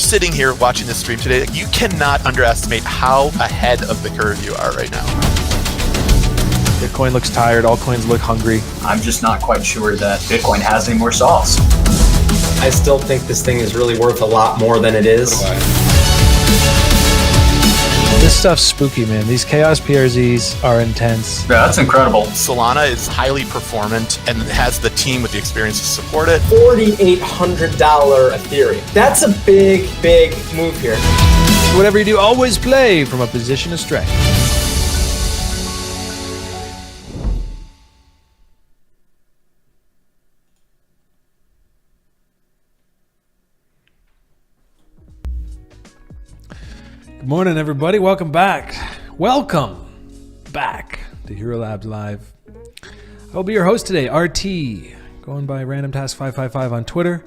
sitting here watching this stream today, you cannot underestimate how ahead of the curve you are right now. Bitcoin looks tired. Altcoins look hungry. I'm just not quite sure that Bitcoin has any more sauce. I still think this thing is really worth a lot more than it is. This stuff's spooky, man. These chaos PRZs are intense. Yeah, that's incredible. Solana is highly performant and has the team with the experience to support it. $4,800 Ethereum. That's a big, big move here. Whatever you do, always play from a position of strength. Good morning, everybody. Welcome back. Welcome back to Hxro Labs Live. I'll be your host today, RT, going by Random Task 555 on Twitter.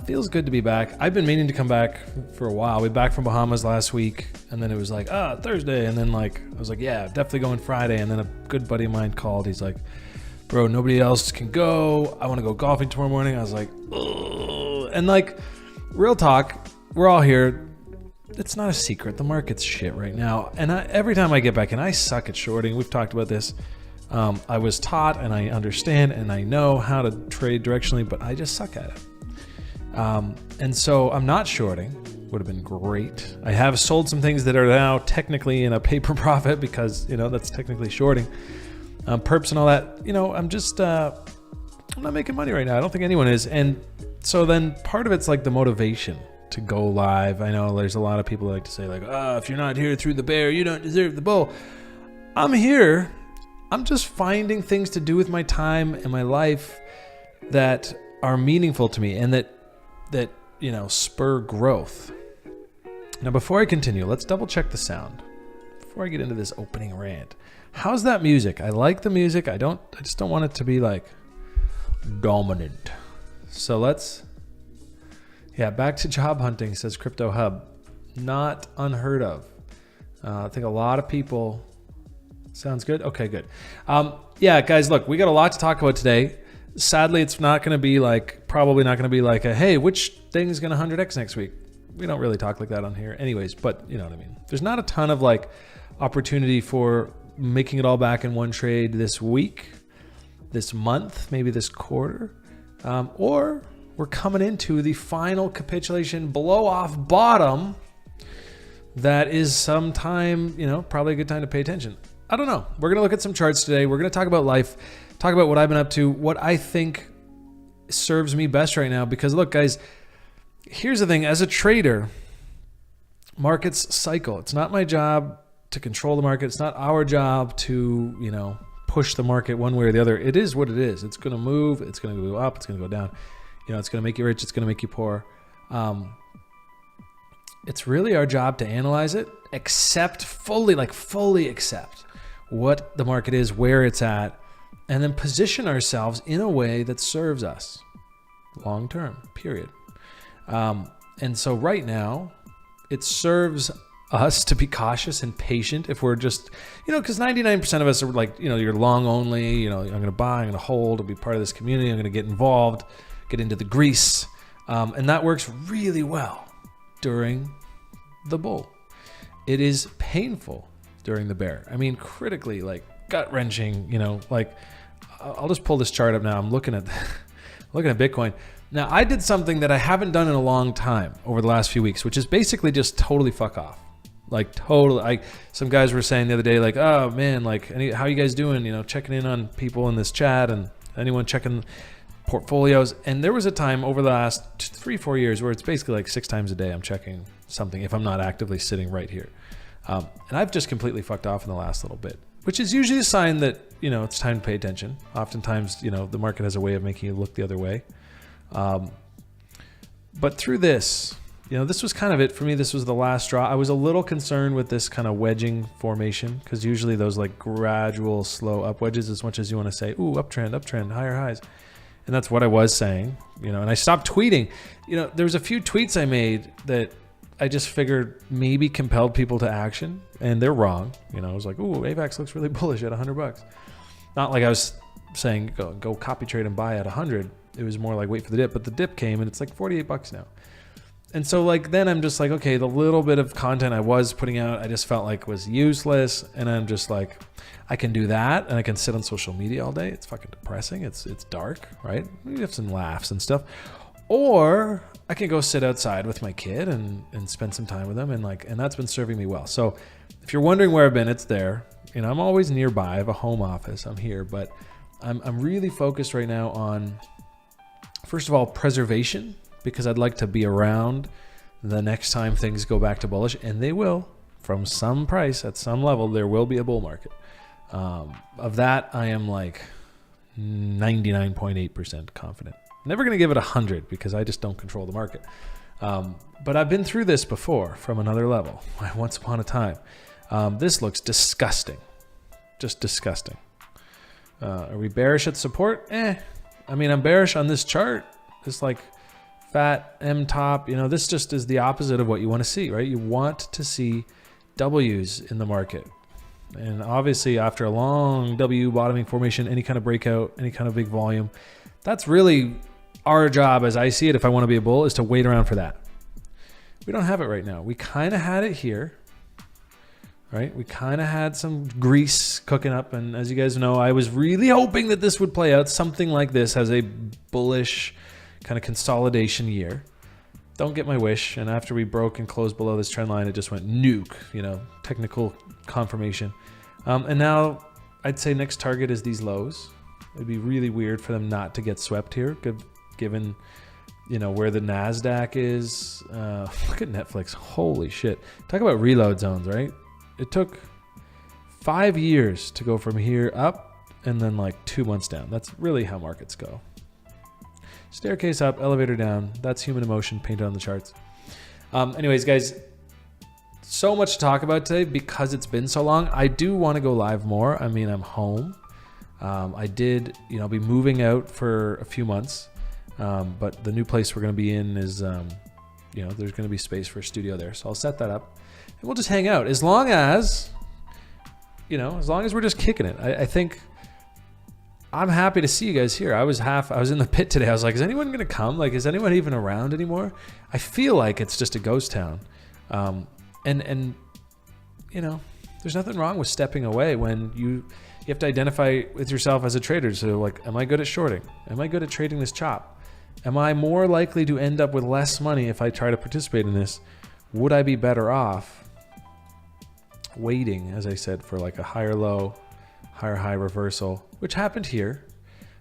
Feels good to be back. I've been meaning to come back for a while. We back from Bahamas last week, and then it was like, Thursday, and then I was like, yeah, definitely going Friday, and then a good buddy of mine called. He's like, bro, nobody else can go. I want to go golfing tomorrow morning. I was like, ugh. And real talk, we're all here. It's not a secret. The market's shit right now. And every time I get back in, I suck at shorting. We've talked about this. I was taught and I understand and I know how to trade directionally, but I just suck at it. And so I'm not shorting. Would have been great. I have sold some things that are now technically in a paper profit because, that's technically shorting. Perps and all that, I'm just, I'm not making money right now. I don't think anyone is. And so then part of it's like the motivation to go live. I know there's a lot of people that like to say if you're not here through the bear, you don't deserve the bull. I'm here. I'm just finding things to do with my time and my life that are meaningful to me and that spur growth. Now, before I continue, let's double check the sound before I get into this opening rant. How's that music? I like the music. I just don't want it to be dominant. So back to job hunting, says Crypto Hub. Not unheard of. I think a lot of people... Sounds good? Okay, good. Guys, look, we got a lot to talk about today. Sadly, it's not going to be probably not going to be hey, which thing's going to 100x next week? We don't really talk like that on here anyways, but you know what I mean. There's not a ton of opportunity for making it all back in one trade this week, this month, maybe this quarter, or... We're coming into the final capitulation blow-off bottom. That is sometime, probably a good time to pay attention. I don't know. We're going to look at some charts today. We're going to talk about life, talk about what I've been up to, what I think serves me best right now. Because look, guys, here's the thing. As a trader, markets cycle. It's not my job to control the market. It's not our job to, push the market one way or the other. It is what it is. It's going to move. It's going to go up. It's going to go down. It's going to make you rich. It's going to make you poor. It's really our job to analyze it, fully accept what the market is, where it's at, and then position ourselves in a way that serves us long term, period. And so right now, it serves us to be cautious and patient if we're just, because 99% of us are you're long only, I'm going to buy, I'm going to hold, I'll be part of this community, I'm going to get involved, get into the grease, and that works really well during the bull. It is painful during the bear. I mean, critically, gut-wrenching, I'll just pull this chart up now. I'm looking at Bitcoin. Now, I did something that I haven't done in a long time over the last few weeks, which is basically just totally fuck off. Totally. Some guys were saying the other day, oh man, how you guys doing? Checking in on people in this chat and anyone checking portfolios. And there was a time over the last 3-4 years where it's basically 6 times a day I'm checking something if I'm not actively sitting right here. And I've just completely fucked off in the last little bit, which is usually a sign that, it's time to pay attention. Oftentimes, the market has a way of making you look the other way. But through this, this was kind of it for me. This was the last straw. I was a little concerned with this kind of wedging formation because usually those gradual slow up wedges, as much as you want to say, ooh, uptrend, higher highs. And that's what I was saying, and I stopped tweeting. There was a few tweets I made that I just figured maybe compelled people to action, and they're wrong. I was like, ooh, AVAX looks really bullish at $100. Not like I was saying, go copy trade and buy at 100. It was more wait for the dip, but the dip came and it's $48 now. And so like then I'm just like, okay, the little bit of content I was putting out, I just felt like was useless. And I'm just like, I can do that and I can sit on social media all day. It's fucking depressing. It's dark, right? You have some laughs and stuff. Or I can go sit outside with my kid and spend some time with them, and that's been serving me well. So if you're wondering where I've been, it's there. You know, I'm always nearby. I have a home office. I'm here, but I'm really focused right now on, first of all, preservation, because I'd like to be around the next time things go back to bullish, and they will. From some price at some level, there will be a bull market. Of that, I am like 99.8% confident. Never going to give it 100 because I just don't control the market. But I've been through this before from another level, once upon a time. This looks disgusting. Just disgusting. Are we bearish at support? I mean, I'm bearish on this chart. It's like fat M top. You know, this just is the opposite of what you want to see, right? You want to see W's in the market. And obviously after a long W bottoming formation, any kind of breakout, any kind of big volume, that's really our job, as I see it, if I want to be a bull, is to wait around for that. We don't have it right now. We kind of had it here, right? We kind of had some grease cooking up. And as you guys know, I was really hoping that this would play out something like this as a bullish kind of consolidation year. Don't get my wish. And after we broke and closed below this trend line, it just went nuke, you know, technical confirmation. And now I'd say next target is these lows. It'd be really weird for them not to get swept here, given, you know, where the NASDAQ is. Look at Netflix. Holy shit. Talk about reload zones, right? It took 5 years to go from here up and then like 2 months down. That's really how markets go. Staircase up, elevator down. That's human emotion painted on the charts. Anyways, guys, so much to talk about today because it's been so long. I do want to go live more. I mean, I'm home. I did, you know, be moving out for a few months. But the new place we're going to be in is, you know, there's going to be space for a studio there. So I'll set that up and we'll just hang out as long as, you know, as long as we're just kicking it. I think I'm happy to see you guys here. I was in the pit today. I was like, is anyone going to come? Like, is anyone even around anymore? I feel like it's just a ghost town. And you know, there's nothing wrong with stepping away when you have to identify with yourself as a trader. So like, am I good at shorting? Am I good at trading this chop? Am I more likely to end up with less money if I try to participate in this? Would I be better off waiting, as I said, for like a higher low, higher high reversal, which happened here?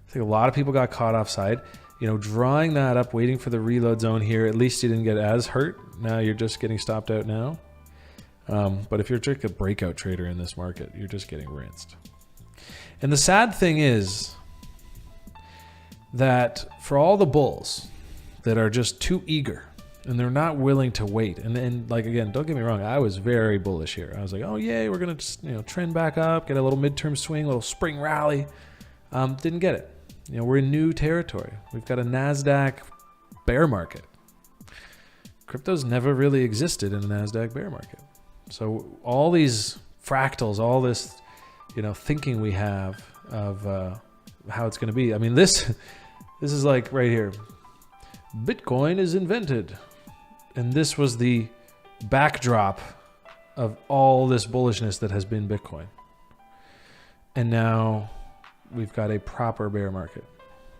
I think a lot of people got caught offside. You know, drawing that up, waiting for the reload zone here. At least you didn't get as hurt. Now you're just getting stopped out now. But if you're just a breakout trader in this market, you're just getting rinsed. And the sad thing is that for all the bulls that are just too eager and they're not willing to wait, and like, again, don't get me wrong, I was very bullish here. I was like, oh yay, we're gonna just, you know, trend back up, get a little midterm swing, a little spring rally. Didn't get it. You know, we're in new territory. We've got a NASDAQ bear market. Crypto's never really existed in a NASDAQ bear market. So all these fractals, all this, you know, thinking we have of how it's going to be. I mean, this is like right here. Bitcoin is invented. And this was the backdrop of all this bullishness that has been Bitcoin. And now we've got a proper bear market.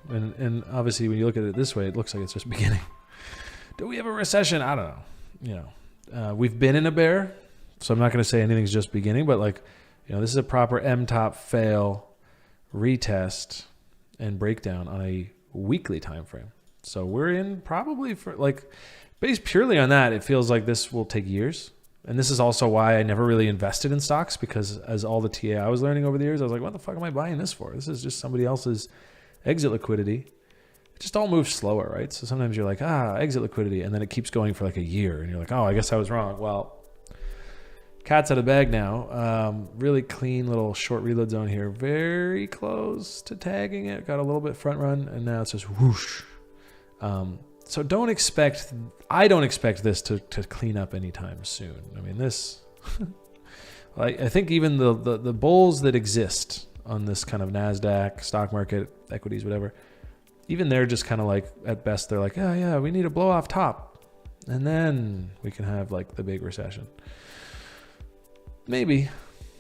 And obviously when you look at it this way, it looks like it's just beginning. Do we have a recession? I don't know. You know, we've been in a bear, so I'm not going to say anything's just beginning, but like, you know, this is a proper M-top fail, retest, and breakdown on a weekly time frame. So we're in probably for like, based purely on that, it feels like this will take years. And this is also why I never really invested in stocks, because as all the TA I was learning over the years, I was like, what the fuck am I buying this for? This is just somebody else's exit liquidity. It just all moves slower, right? So sometimes you're like, exit liquidity, and then it keeps going for like a year, and you're like, oh, I guess I was wrong. Well, cat's out of the bag now. Really clean little short reload zone here. Very close to tagging it. Got a little bit front run, and now it's just whoosh. So I don't expect this to clean up anytime soon. I mean, this, I think even the bulls that exist on this kind of NASDAQ, stock market, equities, whatever, even they're just kind of like, at best, they're like, oh yeah, we need a blow off top. and then we can have like the big recession. Maybe.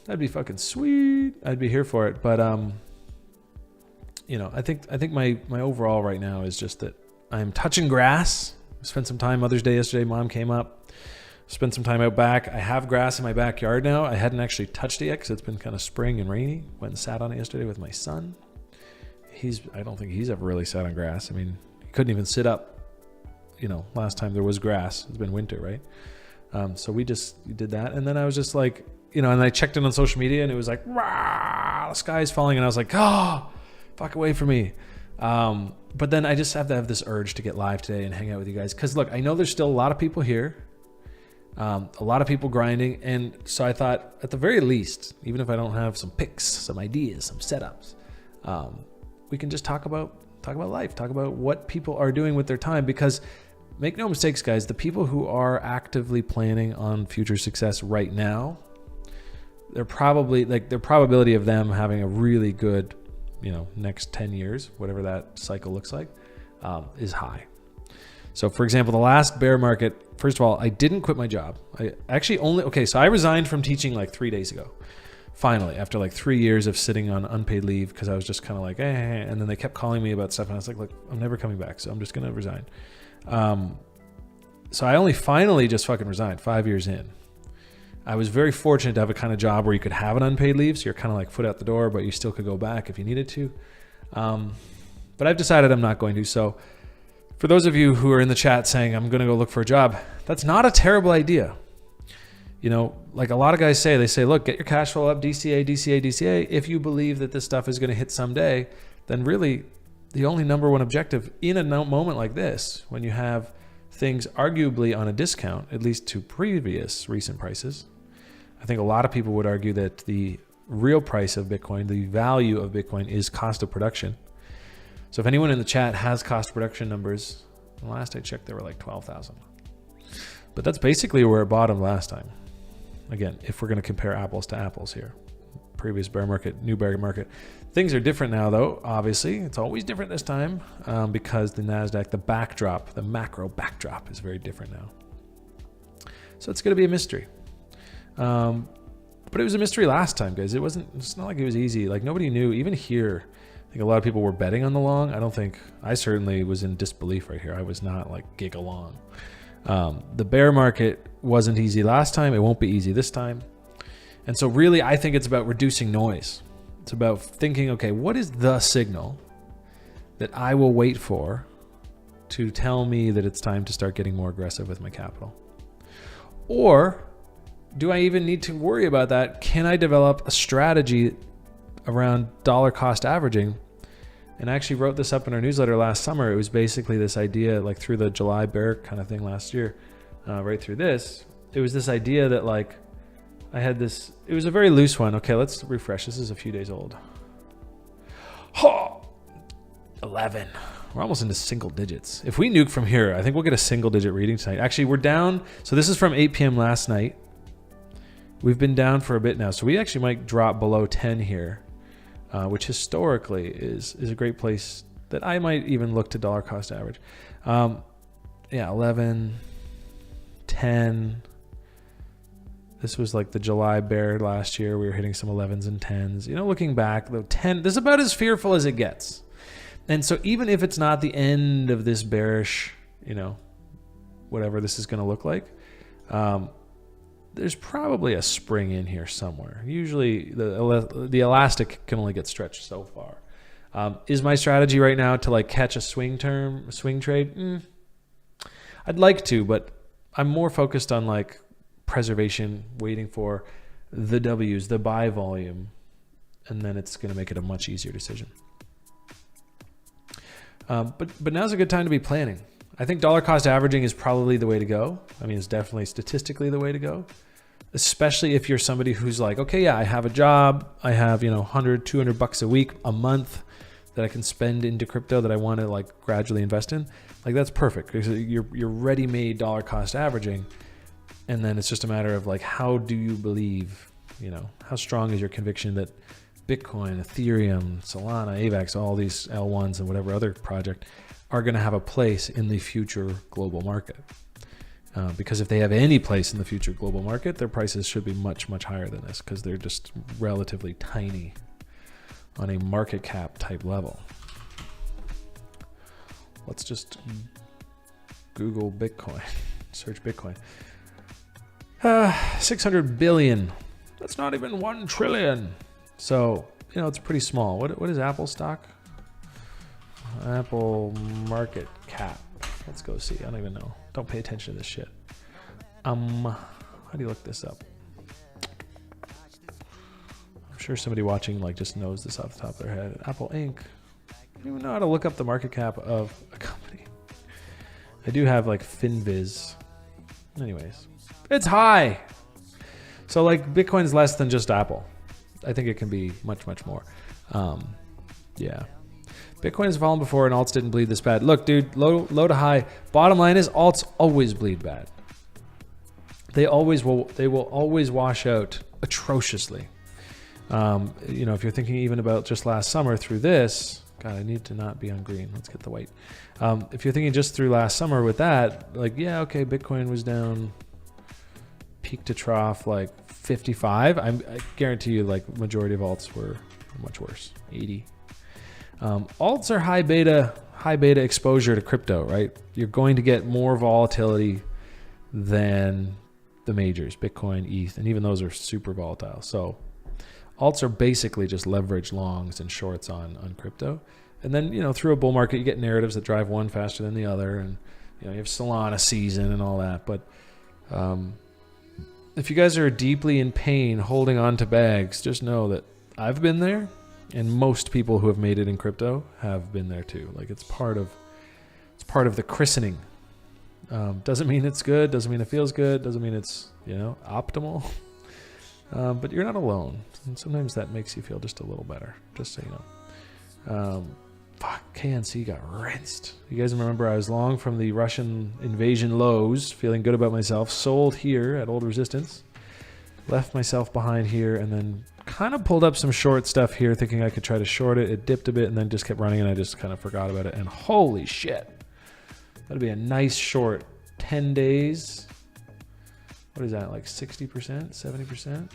That'd be fucking sweet. I'd be here for it. But you know, I think my overall right now is just that I'm touching grass. Spent some time Mother's Day yesterday. Mom came up. Spent some time out back. I have grass in my backyard now. I hadn't actually touched it yet because it's been kind of spring and rainy. Went and sat on it yesterday with my son. I don't think he's ever really sat on grass. I mean, he couldn't even sit up, you know, last time there was grass. It's been winter, right? So we just did that. And then I was just like, you know, and I checked in on social media and it was like, rah, the sky's falling. And I was like, oh, fuck away from me. But then I just have to have this urge to get live today and hang out with you guys. Because look, I know there's still a lot of people here, a lot of people grinding. And so I thought at the very least, even if I don't have some picks, some ideas, some setups, we can just talk about life, talk about what people are doing with their time. Because make no mistakes, guys, the people who are actively planning on future success right now, they're probably like their probability of them having a really good, you know, next 10 years, whatever that cycle looks like, is high. So for example, the last bear market, first of all, I didn't quit my job. I actually so I resigned from teaching like 3 days ago. Finally, after like 3 years of sitting on unpaid leave, because I was just kind of like, and then they kept calling me about stuff and I was like, look, I'm never coming back. So I'm just going to resign. So I only finally just fucking resigned 5 years in. I was very fortunate to have a kind of job where you could have an unpaid leave. So you're kind of like foot out the door, but you still could go back if you needed to. But I've decided I'm not going to. So for those of you who are in the chat saying, I'm going to go look for a job, that's not a terrible idea. You know, like a lot of guys say, they say, look, get your cash flow up, DCA, DCA, DCA. If you believe that this stuff is going to hit someday, then really the only number one objective in a moment like this, when you have things arguably on a discount, at least to previous recent prices, I think a lot of people would argue that the real price of Bitcoin, the value of Bitcoin, is cost of production. So if anyone in the chat has cost of production numbers, last I checked, there were like 12,000. But that's basically where it bottomed last time. Again, if we're going to compare apples to apples here. Previous bear market, new bear market. Things are different now, though, obviously. It's always different this time because the NASDAQ, the backdrop, the macro backdrop is very different now. So it's going to be a mystery. But it was a mystery last time, guys. It's not like it was easy. Like nobody knew, even here. I think a lot of people were betting on the long. I certainly was in disbelief right here. I was not like gig along. The bear market wasn't easy last time. It won't be easy this time. And so really, I think it's about reducing noise. It's about thinking, okay, what is the signal that I will wait for to tell me that it's time to start getting more aggressive with my capital? Or do I even need to worry about that? Can I develop a strategy around dollar cost averaging? And I actually wrote this up in our newsletter last summer. It was basically this idea, like through the July bear kind of thing last year, right through this. It was this idea that like I had this, it was a very loose one. Okay, let's refresh. This is a few days old. 11. We're almost into single digits. If we nuke from here, I think we'll get a single digit reading tonight. Actually, we're down. So this is from 8 p.m. last night. We've been down for a bit now. So we actually might drop below 10 here, which historically is a great place that I might even look to dollar cost average. 11, 10. This was like the July bear last year. We were hitting some 11s and 10s. You know, looking back, though, 10, this is about as fearful as it gets. And so even if it's not the end of this bearish, you know, whatever this is going to look like, there's probably a spring in here somewhere. Usually the elastic can only get stretched so far. Is my strategy right now to like catch a swing trade? I'd like to, but I'm more focused on like preservation, waiting for the W's, the buy volume, and then it's going to make it a much easier decision. But now's a good time to be planning. I think dollar cost averaging is probably the way to go. I mean, it's definitely statistically the way to go, especially if you're somebody who's like, okay, yeah, I have a job. I have, you know, 100, 200 bucks a week, a month that I can spend into crypto that I want to like gradually invest in. Like that's perfect because you're ready-made dollar cost averaging. And then it's just a matter of like, how do you believe, you know, how strong is your conviction that Bitcoin, Ethereum, Solana, AVAX, all these L1s and whatever other project are going to have a place in the future global market. Because if they have any place in the future global market, their prices should be much, much higher than this because they're just relatively tiny on a market cap type level. Let's just Google Bitcoin, search Bitcoin. 600 billion. That's not even 1 trillion. So, you know, it's pretty small. What is Apple stock? Apple market cap. Let's go see. I don't even know. Don't pay attention to this shit. How do you look this up? I'm sure somebody watching like just knows this off the top of their head. Apple Inc. I don't even know how to look up the market cap of a company. I do have like FinViz. Anyways, it's high. So like Bitcoin's less than just Apple. I think it can be much, much more. Yeah. Bitcoin has fallen before and alts didn't bleed this bad. Look, dude, low to high. Bottom line is alts always bleed bad. They will always wash out atrociously. You know, if you're thinking even about just last summer through this, God, I need to not be on green. Let's get the white. If you're thinking just through last summer with that, like, yeah, okay, Bitcoin was down peak to trough like 55. I guarantee you like majority of alts were much worse, 80. Alts are high beta exposure to crypto, right? You're going to get more volatility than the majors, Bitcoin, ETH, and even those are super volatile. So alts are basically just leverage longs and shorts on crypto. And then, you know, through a bull market, you get narratives that drive one faster than the other. And, you know, you have Solana season and all that. But if you guys are deeply in pain holding on to bags, just know that I've been there. And most people who have made it in crypto have been there too. Like it's part of the christening. Doesn't mean it's good. Doesn't mean it feels good. Doesn't mean it's, you know, optimal. But you're not alone. And sometimes that makes you feel just a little better. Just so you know. KNC got rinsed. You guys remember I was long from the Russian invasion lows, feeling good about myself. Sold here at old resistance. Left myself behind here and then kind of pulled up some short stuff here thinking I could try to short it. It dipped a bit and then just kept running and I just kind of forgot about it. And holy shit. That'd be a nice short 10 days. What is that? Like 60%, 70%,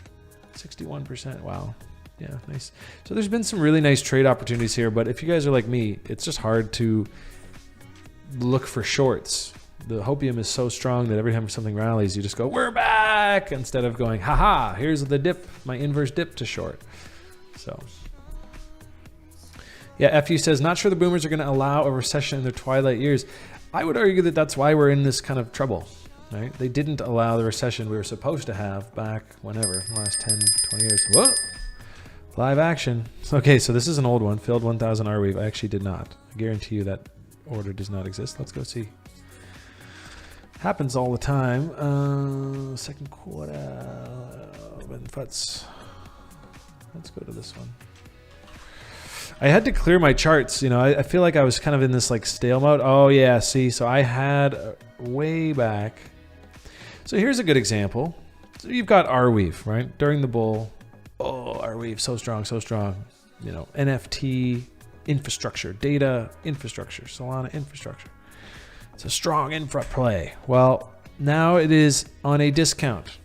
61%. Wow. Yeah, nice. So there's been some really nice trade opportunities here, but if you guys are like me, it's just hard to look for shorts. The hopium is so strong that every time something rallies, you just go, we're back, instead of going, haha, here's the dip, my inverse dip to short. So, yeah, FU says, not sure the boomers are going to allow a recession in their twilight years. I would argue that that's why we're in this kind of trouble, right? They didn't allow the recession we were supposed to have back whenever, last 10, 20 years. Whoa! Live action. Okay, so this is an old one, filled 1,000 R-Weave. I actually did not. I guarantee you that order does not exist. Let's go see. Happens all the time. Second quarter. Let's go to this one. I had to clear my charts. You know, I feel like I was kind of in this like stale mode. Oh yeah, see, so I had way back. So here's a good example. So you've got R-Weave, right? During the bull. Oh, R-Weave, so strong, so strong. You know, NFT infrastructure, data infrastructure, Solana infrastructure. It's a strong infra play. Well, now it is on a discount.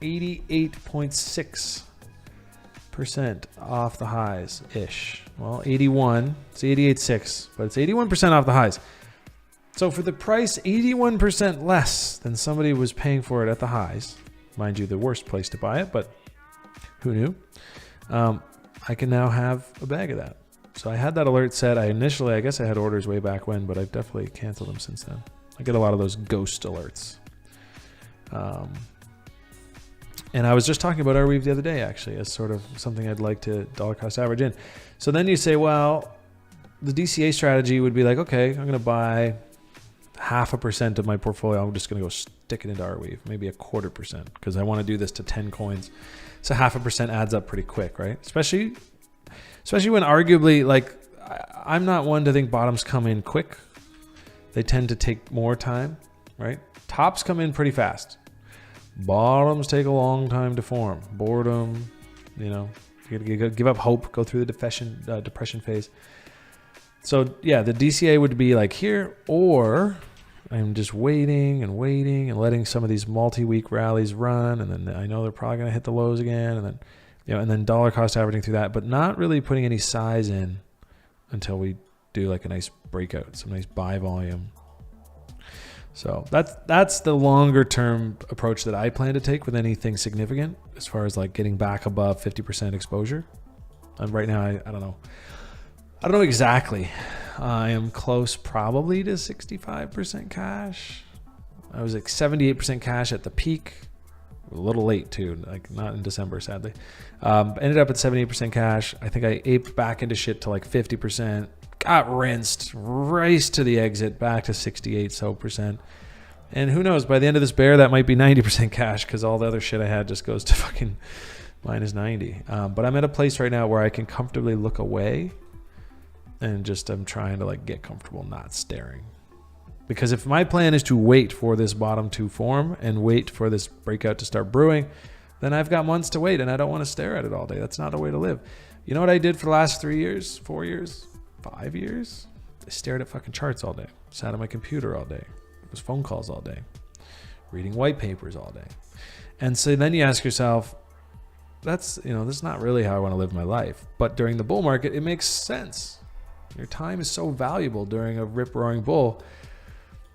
88.6% off the highs-ish. Well, 81. It's 88.6, but it's 81% off the highs. So for the price, 81% less than somebody was paying for it at the highs. Mind you, the worst place to buy it, but who knew? I can now have a bag of that. So I had that alert set. I guess I had orders way back when, but I've definitely canceled them since then. I get a lot of those ghost alerts. And I was just talking about R-Weave the other day, actually, as sort of something I'd like to dollar cost average in. So then you say, well, the DCA strategy would be like, okay, I'm going to buy 0.5% of my portfolio. I'm just going to go stick it into R-Weave, maybe 0.25%, because I want to do this to 10 coins. So 0.5% adds up pretty quick, right? Especially when arguably, like, I'm not one to think bottoms come in quick. They tend to take more time, right? Tops come in pretty fast. Bottoms take a long time to form. Boredom, you know, you gotta give up hope, go through the depression phase. So yeah, the DCA would be like here, or I'm just waiting and waiting and letting some of these multi-week rallies run, and then I know they're probably going to hit the lows again, and then and then dollar cost averaging through that, but not really putting any size in until we do like a nice breakout, some nice buy volume. So that's the longer term approach that I plan to take with anything significant, as far as like getting back above 50% exposure. And right now, I don't know exactly. I am close probably to 65% cash. I was like 78% cash at the peak. A little late too, like not in December, sadly. Ended up at 78% cash. I think I aped back into shit to like 50%. Got rinsed, raced to the exit, back to 68%. And who knows, by the end of this bear, that might be 90% cash, because all the other shit I had just goes to fucking minus 90. But I'm at a place right now where I can comfortably look away, and just I'm trying to like get comfortable not staring. Because if my plan is to wait for this bottom to form and wait for this breakout to start brewing, then I've got months to wait, and I don't want to stare at it all day. That's not a way to live. You know what I did for the last 3 years, 4 years, 5 years? I stared at fucking charts all day. Sat on my computer all day. It was phone calls all day. Reading white papers all day. And so then you ask yourself, that's not really how I want to live my life. But during the bull market, it makes sense. Your time is so valuable during a rip-roaring bull.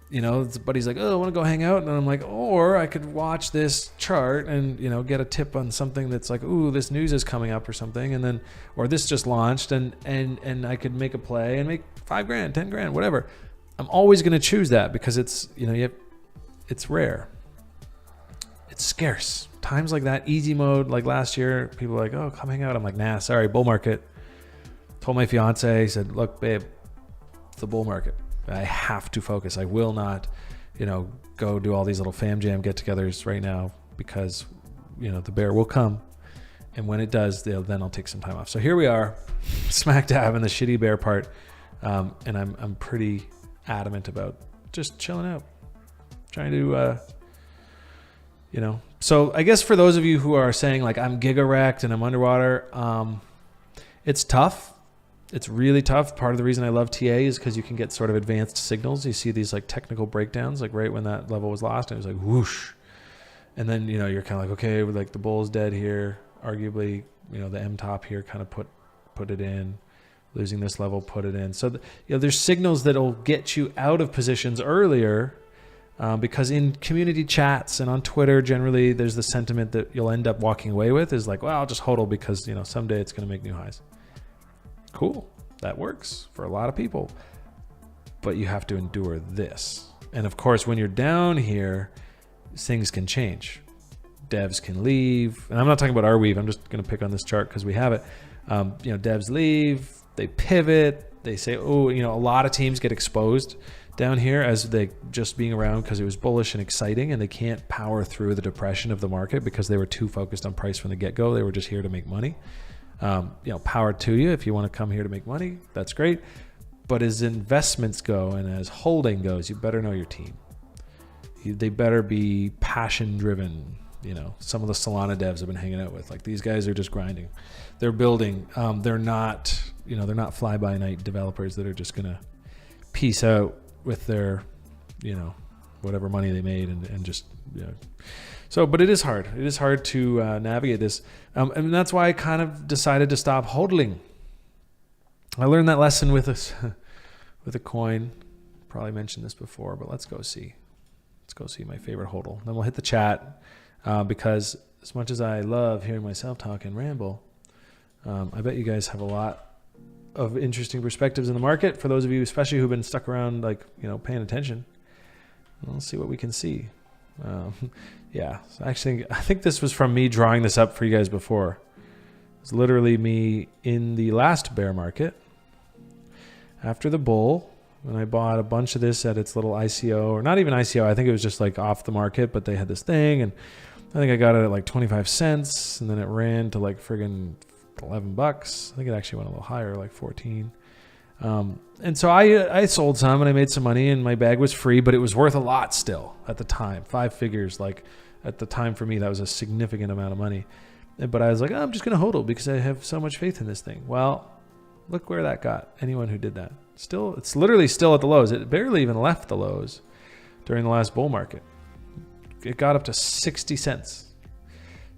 But he's like, oh, I want to go hang out. And I'm like, or I could watch this chart and, get a tip on something that's like, ooh, this news is coming up or something. And then, or this just launched and I could make a play and make $5,000, $10,000, whatever. I'm always going to choose that because it's, it's rare. It's scarce. Times like that, easy mode, like last year, people are like, oh, come hang out. I'm like, nah, sorry, bull market. Told my fiance, said, look, babe, it's the bull market. I have to focus. I will not, go do all these little fam jam get-togethers right now because, the bear will come. And when it does, then I'll take some time off. So here we are, smack dab in the shitty bear part. And I'm pretty adamant about just chilling out, trying to, So I guess for those of you who are saying like I'm giga-wrecked and I'm underwater, it's tough. It's really tough. Part of the reason I love TA is because you can get sort of advanced signals. You see these like technical breakdowns, like right when that level was lost, and it was like whoosh. And then, you're kind of like, okay, like the bull's dead here. Arguably, the M top here kind of put it in. Losing this level, put it in. So, there's signals that'll get you out of positions earlier because in community chats and on Twitter, generally, there's the sentiment that you'll end up walking away with is like, well, I'll just hodl because, someday it's going to make new highs. Cool. That works for a lot of people. But you have to endure this. And of course, when you're down here, things can change. Devs can leave. And I'm not talking about our weave. I'm just going to pick on this chart because we have it. Devs leave. They pivot. They say, oh, a lot of teams get exposed down here as they just being around because it was bullish and exciting, and they can't power through the depression of the market because they were too focused on price from the get-go. They were just here to make money. Power to you if you want to come here to make money. That's great. But as investments go and as holding goes, you better know your team. They better be passion driven. Some of the Solana devs I've been hanging out with, like these guys are just grinding. They're building. They're not, they're not fly by night developers that are just going to peace out with their, whatever money they made and just, So, but it is hard. It is hard to navigate this. And that's why I kind of decided to stop hodling. I learned that lesson with a coin. Probably mentioned this before, but let's go see. Let's go see my favorite hodl. Then we'll hit the chat because as much as I love hearing myself talk and ramble, I bet you guys have a lot of interesting perspectives in the market. For those of you, especially who've been stuck around, like, paying attention. Let's see what we can see. Yeah, so actually, I think this was from me drawing this up for you guys before. It's literally me in the last bear market after the bull when I bought a bunch of this at its little ICO, or not even ICO. I think it was just like off the market, but they had this thing, and I think I got it at like 25 cents, and then it ran to like friggin' $11. I think it actually went a little higher, like 14. And so I sold some and I made some money, and my bag was free, but it was worth a lot still at the time. 5 figures, like at the time for me, that was a significant amount of money. But I was like, oh, I'm just going to hodl because I have so much faith in this thing. Well, look where that got anyone who did that. Still, it's literally still at the lows. It barely even left the lows. during the last bull market. It got up to 60 cents.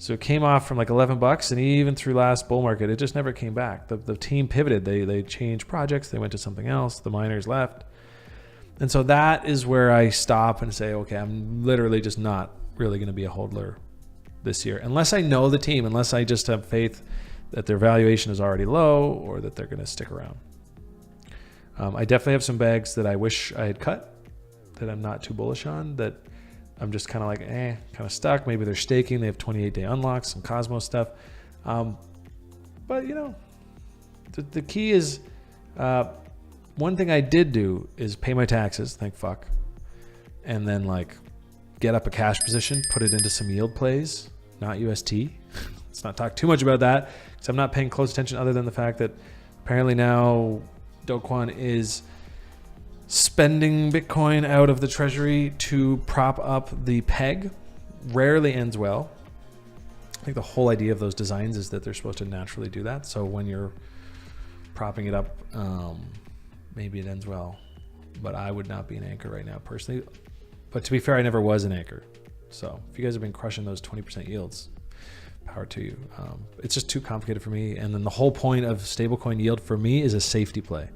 So it came off from like $11, and even through last bull market, it just never came back. The team pivoted. They changed projects. They went to something else. The miners left. And so that is where I stop and say, okay, I'm literally just not really going to be a hodler this year. Unless I know the team, unless I just have faith that their valuation is already low or that they're going to stick around. I definitely have some bags that I wish I had cut that I'm not too bullish on, that I'm just kind of like, kind of stuck. Maybe they're staking. They have 28-day unlocks, some Cosmos stuff. But, you know, the key is, one thing I did do is pay my taxes, thank fuck, and then like get up a cash position, put it into some yield plays, not UST. Let's not talk too much about that because I'm not paying close attention other than the fact that apparently now Do Kwon is spending Bitcoin out of the treasury to prop up the peg. Rarely ends well. I think the whole idea of those designs is that they're supposed to naturally do that. So when you're propping it up, maybe it ends well. But I would not be an anchor right now personally. But to be fair, I never was an anchor. So if you guys have been crushing those 20% yields, power to you. It's just too complicated for me. And then the whole point of stablecoin yield for me is a safety play.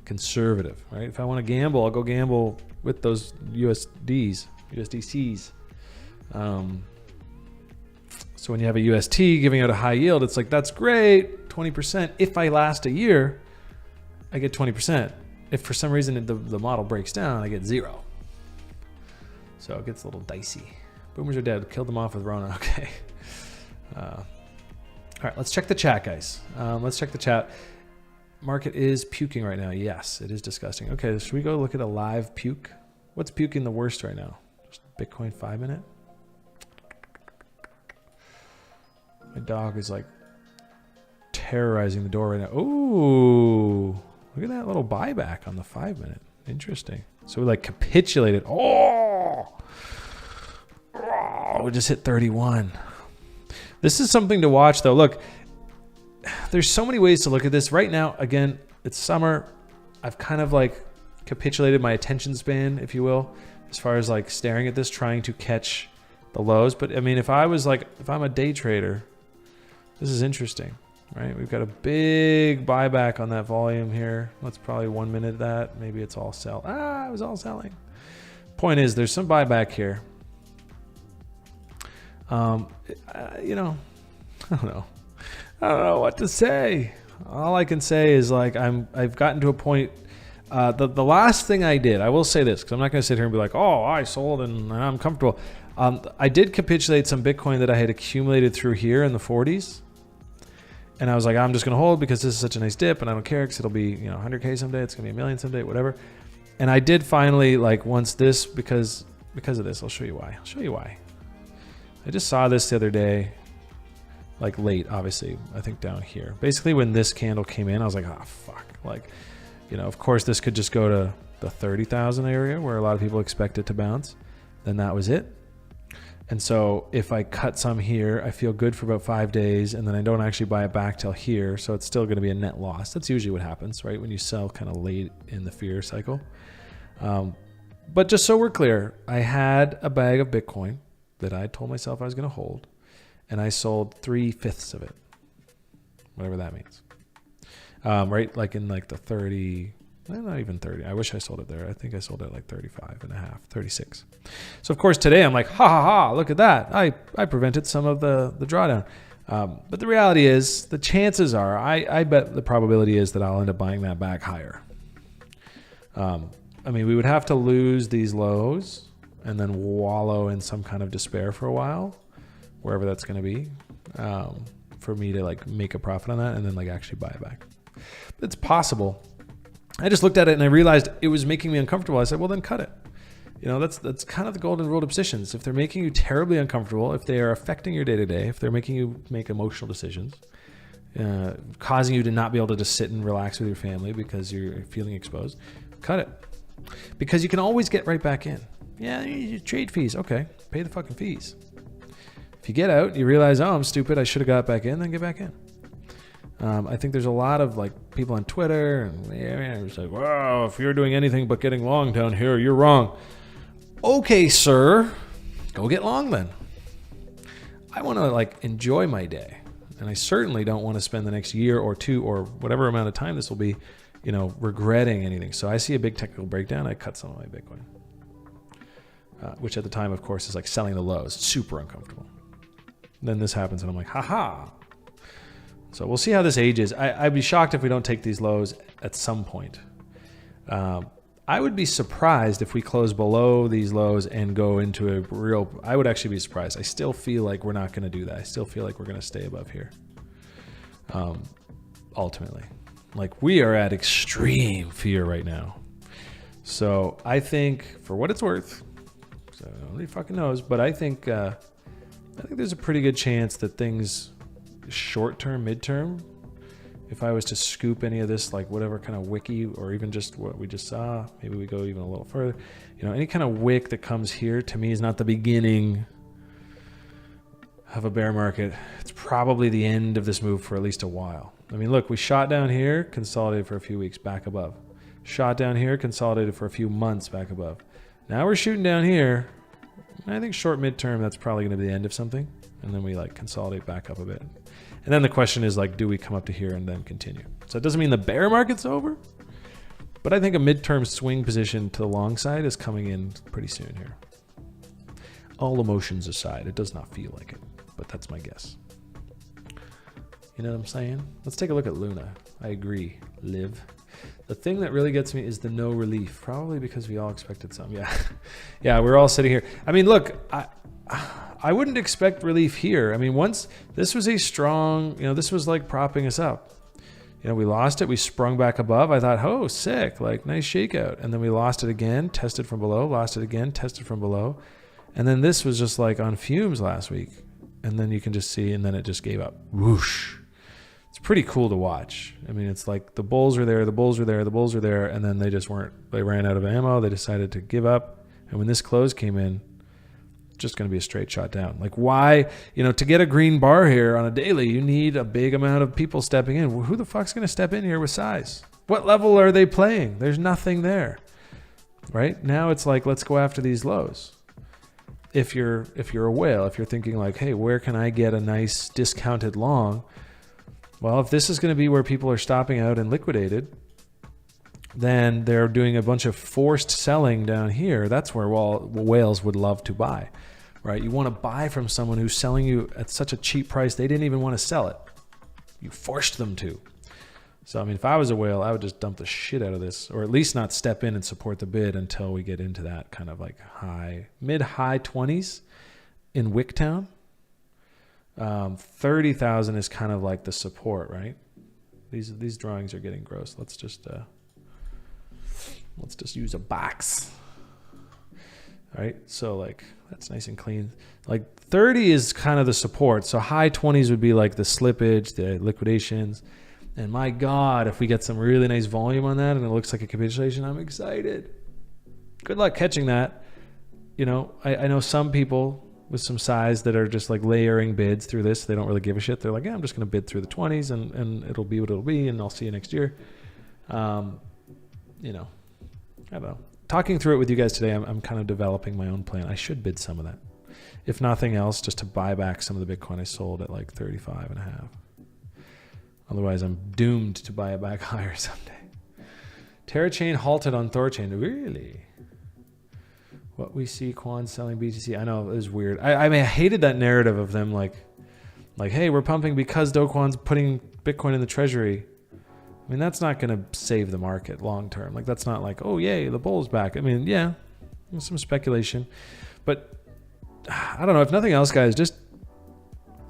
Conservative, right? If I want to gamble, I'll go gamble with those USDCs. So when you have a UST giving out a high yield, it's like, that's great, 20%. If I last a year, I get 20%. If for some reason the model breaks down, I get 0. So it gets a little dicey. Boomers are dead. Killed them off with Rona. Okay. All right, let's check the chat, guys. Let's check the chat. Market is puking right now. Yes, it is disgusting. Okay, should we go look at a live puke? What's puking the worst right now? Just Bitcoin 5-minute? My dog is like terrorizing the door right now. Ooh, look at that little buyback on the 5-minute. Interesting. So we like capitulated. Oh, we just hit 31. This is something to watch though. Look, there's so many ways to look at this right now. Again, it's summer. I've kind of like capitulated my attention span, if you will, as far as like staring at this, trying to catch the lows. But I mean, if I'm a day trader, this is interesting, right? We've got a big buyback on that volume here. Let's probably 1 minute that. Maybe it's all sell. It was all selling. Point is, there's some buyback here. You know, I don't know. I don't know what to say. All I can say is like I've gotten to a point. The last thing I did, I will say this because I'm not going to sit here and be like, oh, I sold and I'm comfortable. I did capitulate some Bitcoin that I had accumulated through here in the 40s, and I was like, I'm just going to hold because this is such a nice dip, and I don't care because it'll be 100K someday. It's going to be $1 million someday, whatever. And I did finally like once this because of this. I'll show you why. I just saw this the other day. Like late, obviously, I think down here. Basically, when this candle came in, I was like, oh, fuck. Like, of course, this could just go to the 30,000 area where a lot of people expect it to bounce. Then that was it. And so if I cut some here, I feel good for about 5 days, and then I don't actually buy it back till here. So it's still going to be a net loss. That's usually what happens, right? When you sell kind of late in the fear cycle. But just so we're clear, I had a bag of Bitcoin that I told myself I was going to hold. And I sold 3/5 of it, whatever that means. Right? Like in like the 30, not even 30. I wish I sold it there. I think I sold it at like 35.5, 36. So of course today I'm like, look at that. I prevented some of the drawdown. But the reality is the chances are, I bet the probability is that I'll end up buying that back higher. I mean, we would have to lose these lows and then wallow in some kind of despair for a while, wherever that's going to be, for me to like make a profit on that and then like actually buy it back. But it's possible. I just looked at it and I realized it was making me uncomfortable. I said, well, then cut it. That's kind of the golden rule of positions. If they're making you terribly uncomfortable, if they are affecting your day-to-day, if they're making you make emotional decisions, causing you to not be able to just sit and relax with your family because you're feeling exposed, cut it. Because you can always get right back in. Yeah, you trade fees. Okay, pay the fucking fees. If you get out, you realize, oh, I'm stupid, I should have got back in, then get back in. I think there's a lot of like people on Twitter and it's like, wow, if you're doing anything but getting long down here, you're wrong. Okay, sir, go get long then. I want to like enjoy my day. And I certainly don't want to spend the next year or two or whatever amount of time this will be, regretting anything. So I see a big technical breakdown. I cut some of my Bitcoin, which at the time, of course, is like selling the lows. Super uncomfortable. Then this happens and I'm like, haha. So we'll see how this ages. I'd be shocked if we don't take these lows at some point. I would be surprised if we close below these lows and go into a real, I would actually be surprised. I still feel like we're not going to do that. I still feel like we're going to stay above here. Ultimately, like we are at extreme fear right now. So I think for what it's worth, so nobody fucking knows, but I think there's a pretty good chance that things short-term, mid-term, if I was to scoop any of this, like whatever kind of wiki or even just what we just saw, maybe we go even a little further, any kind of wick that comes here to me is not the beginning of a bear market. It's probably the end of this move for at least a while. I mean, look, we shot down here, consolidated for a few weeks, back above. Shot down here, consolidated for a few months, back above. Now we're shooting down here. I think short midterm, that's probably going to be the end of something. And then we like consolidate back up a bit. And then the question is like, do we come up to here and then continue? So it doesn't mean the bear market's over, but I think a midterm swing position to the long side is coming in pretty soon here. All emotions aside, it does not feel like it, but that's my guess. You know what I'm saying? Let's take a look at Luna. I agree, Liv. The thing that really gets me is the no relief, probably because we all expected some. Yeah, yeah, we're all sitting here. I mean, look, I wouldn't expect relief here. I mean, once this was a strong, this was like propping us up. We lost it. We sprung back above. I thought, oh, sick, like nice shakeout. And then we lost it again, tested from below, lost it again, tested from below. And then this was just like on fumes last week. And then you can just see, and then it just gave up. Whoosh. It's pretty cool to watch. I mean, it's like the bulls are there, the bulls are there, the bulls are there, and then they just weren't, they ran out of ammo. They decided to give up. And when this close came in, just going to be a straight shot down. Like why, to get a green bar here on a daily, you need a big amount of people stepping in. Well, who the fuck's going to step in here with size? What level are they playing? There's nothing there, right? Now it's like, let's go after these lows. If you're a whale, if you're thinking like, hey, where can I get a nice discounted long? Well, if this is going to be where people are stopping out and liquidated, then they're doing a bunch of forced selling down here. That's where whales would love to buy, right? You want to buy from someone who's selling you at such a cheap price, they didn't even want to sell it. You forced them to. So, I mean, if I was a whale, I would just dump the shit out of this, or at least not step in and support the bid until we get into that kind of like mid-high 20s in Wicktown. 30,000 is kind of like the support, right? These drawings are getting gross. Let's just use a box. All right, so like that's nice and clean. Like 30 is kind of the support. So high 20s would be like the slippage, the liquidations. And my God, if we get some really nice volume on that and it looks like a capitulation, I'm excited. Good luck catching that. I know some people with some size that are just like layering bids through this. They don't really give a shit. They're like, yeah, I'm just going to bid through the 20s and it'll be what it'll be and I'll see you next year. I don't know. Talking through it with you guys today, I'm kind of developing my own plan. I should bid some of that. If nothing else, just to buy back some of the Bitcoin I sold at like 35 and a half. Otherwise, I'm doomed to buy it back higher someday. TerraChain halted on ThorChain. Really? What we see, Quan selling BTC. I know, it was weird. I mean, I hated that narrative of them like, hey, we're pumping because Do Kwon's putting Bitcoin in the treasury. I mean, that's not going to save the market long term. Like, that's not like, oh, yay, the bull's back. I mean, yeah, there's some speculation. But I don't know. If nothing else, guys, just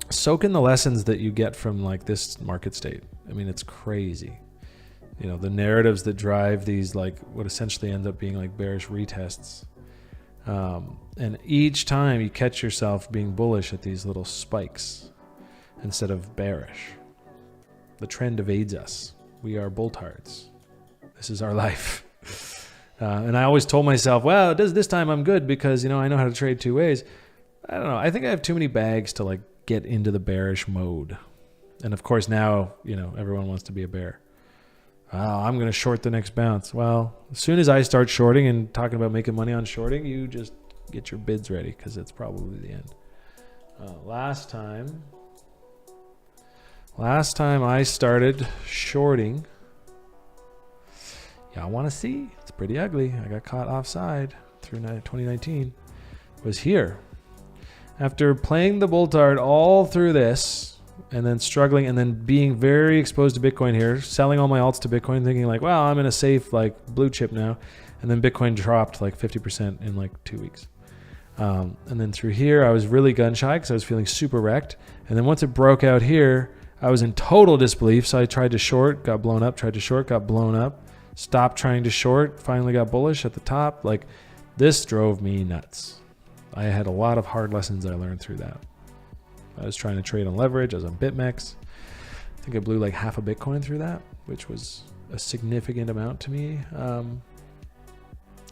soak in the lessons that you get from like this market state. I mean, it's crazy. The narratives that drive these, like what essentially end up being like bearish retests. And each time you catch yourself being bullish at these little spikes instead of bearish. The trend evades us. We are bulltards. This is our life. And I always told myself, well, this time I'm good because, I know how to trade two ways. I don't know. I think I have too many bags to like get into the bearish mode. And of course now, everyone wants to be a bear. Oh, I'm going to short the next bounce. Well, as soon as I start shorting and talking about making money on shorting, you just get your bids ready because it's probably the end. Last time I started shorting, y'all want to see? It's pretty ugly. I got caught offside through 2019. Was here after playing the bull card all through this, and then struggling, and then being very exposed to Bitcoin here, selling all my alts to Bitcoin, thinking like, well, I'm in a safe like blue chip now, and then Bitcoin dropped like 50% in like 2 weeks. And then through here, I was really gun shy because I was feeling super wrecked. And then once it broke out here, I was in total disbelief. So I tried to short, got blown up, tried to short, got blown up, stopped trying to short, finally got bullish at the top. Like this drove me nuts. I had a lot of hard lessons I learned through that. I was trying to trade on leverage. I was on BitMEX. I think I blew like half a Bitcoin through that, which was a significant amount to me.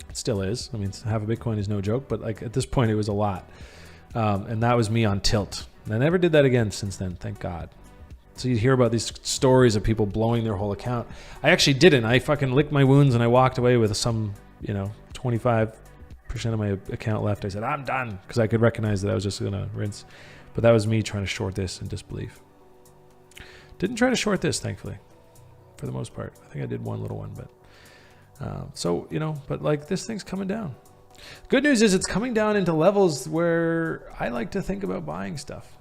It still is. I mean, half a Bitcoin is no joke, but like at this point it was a lot. And that was me on tilt. And I never did that again since then, thank God. So you hear about these stories of people blowing their whole account. I actually didn't. I fucking licked my wounds and I walked away with some, 25% of my account left. I said, I'm done, because I could recognize that I was just going to rinse. But that was me trying to short this in disbelief. Didn't try to short this, thankfully, for the most part. I think I did one little one, but but like this thing's coming down. Good news is it's coming down into levels where I like to think about buying stuff.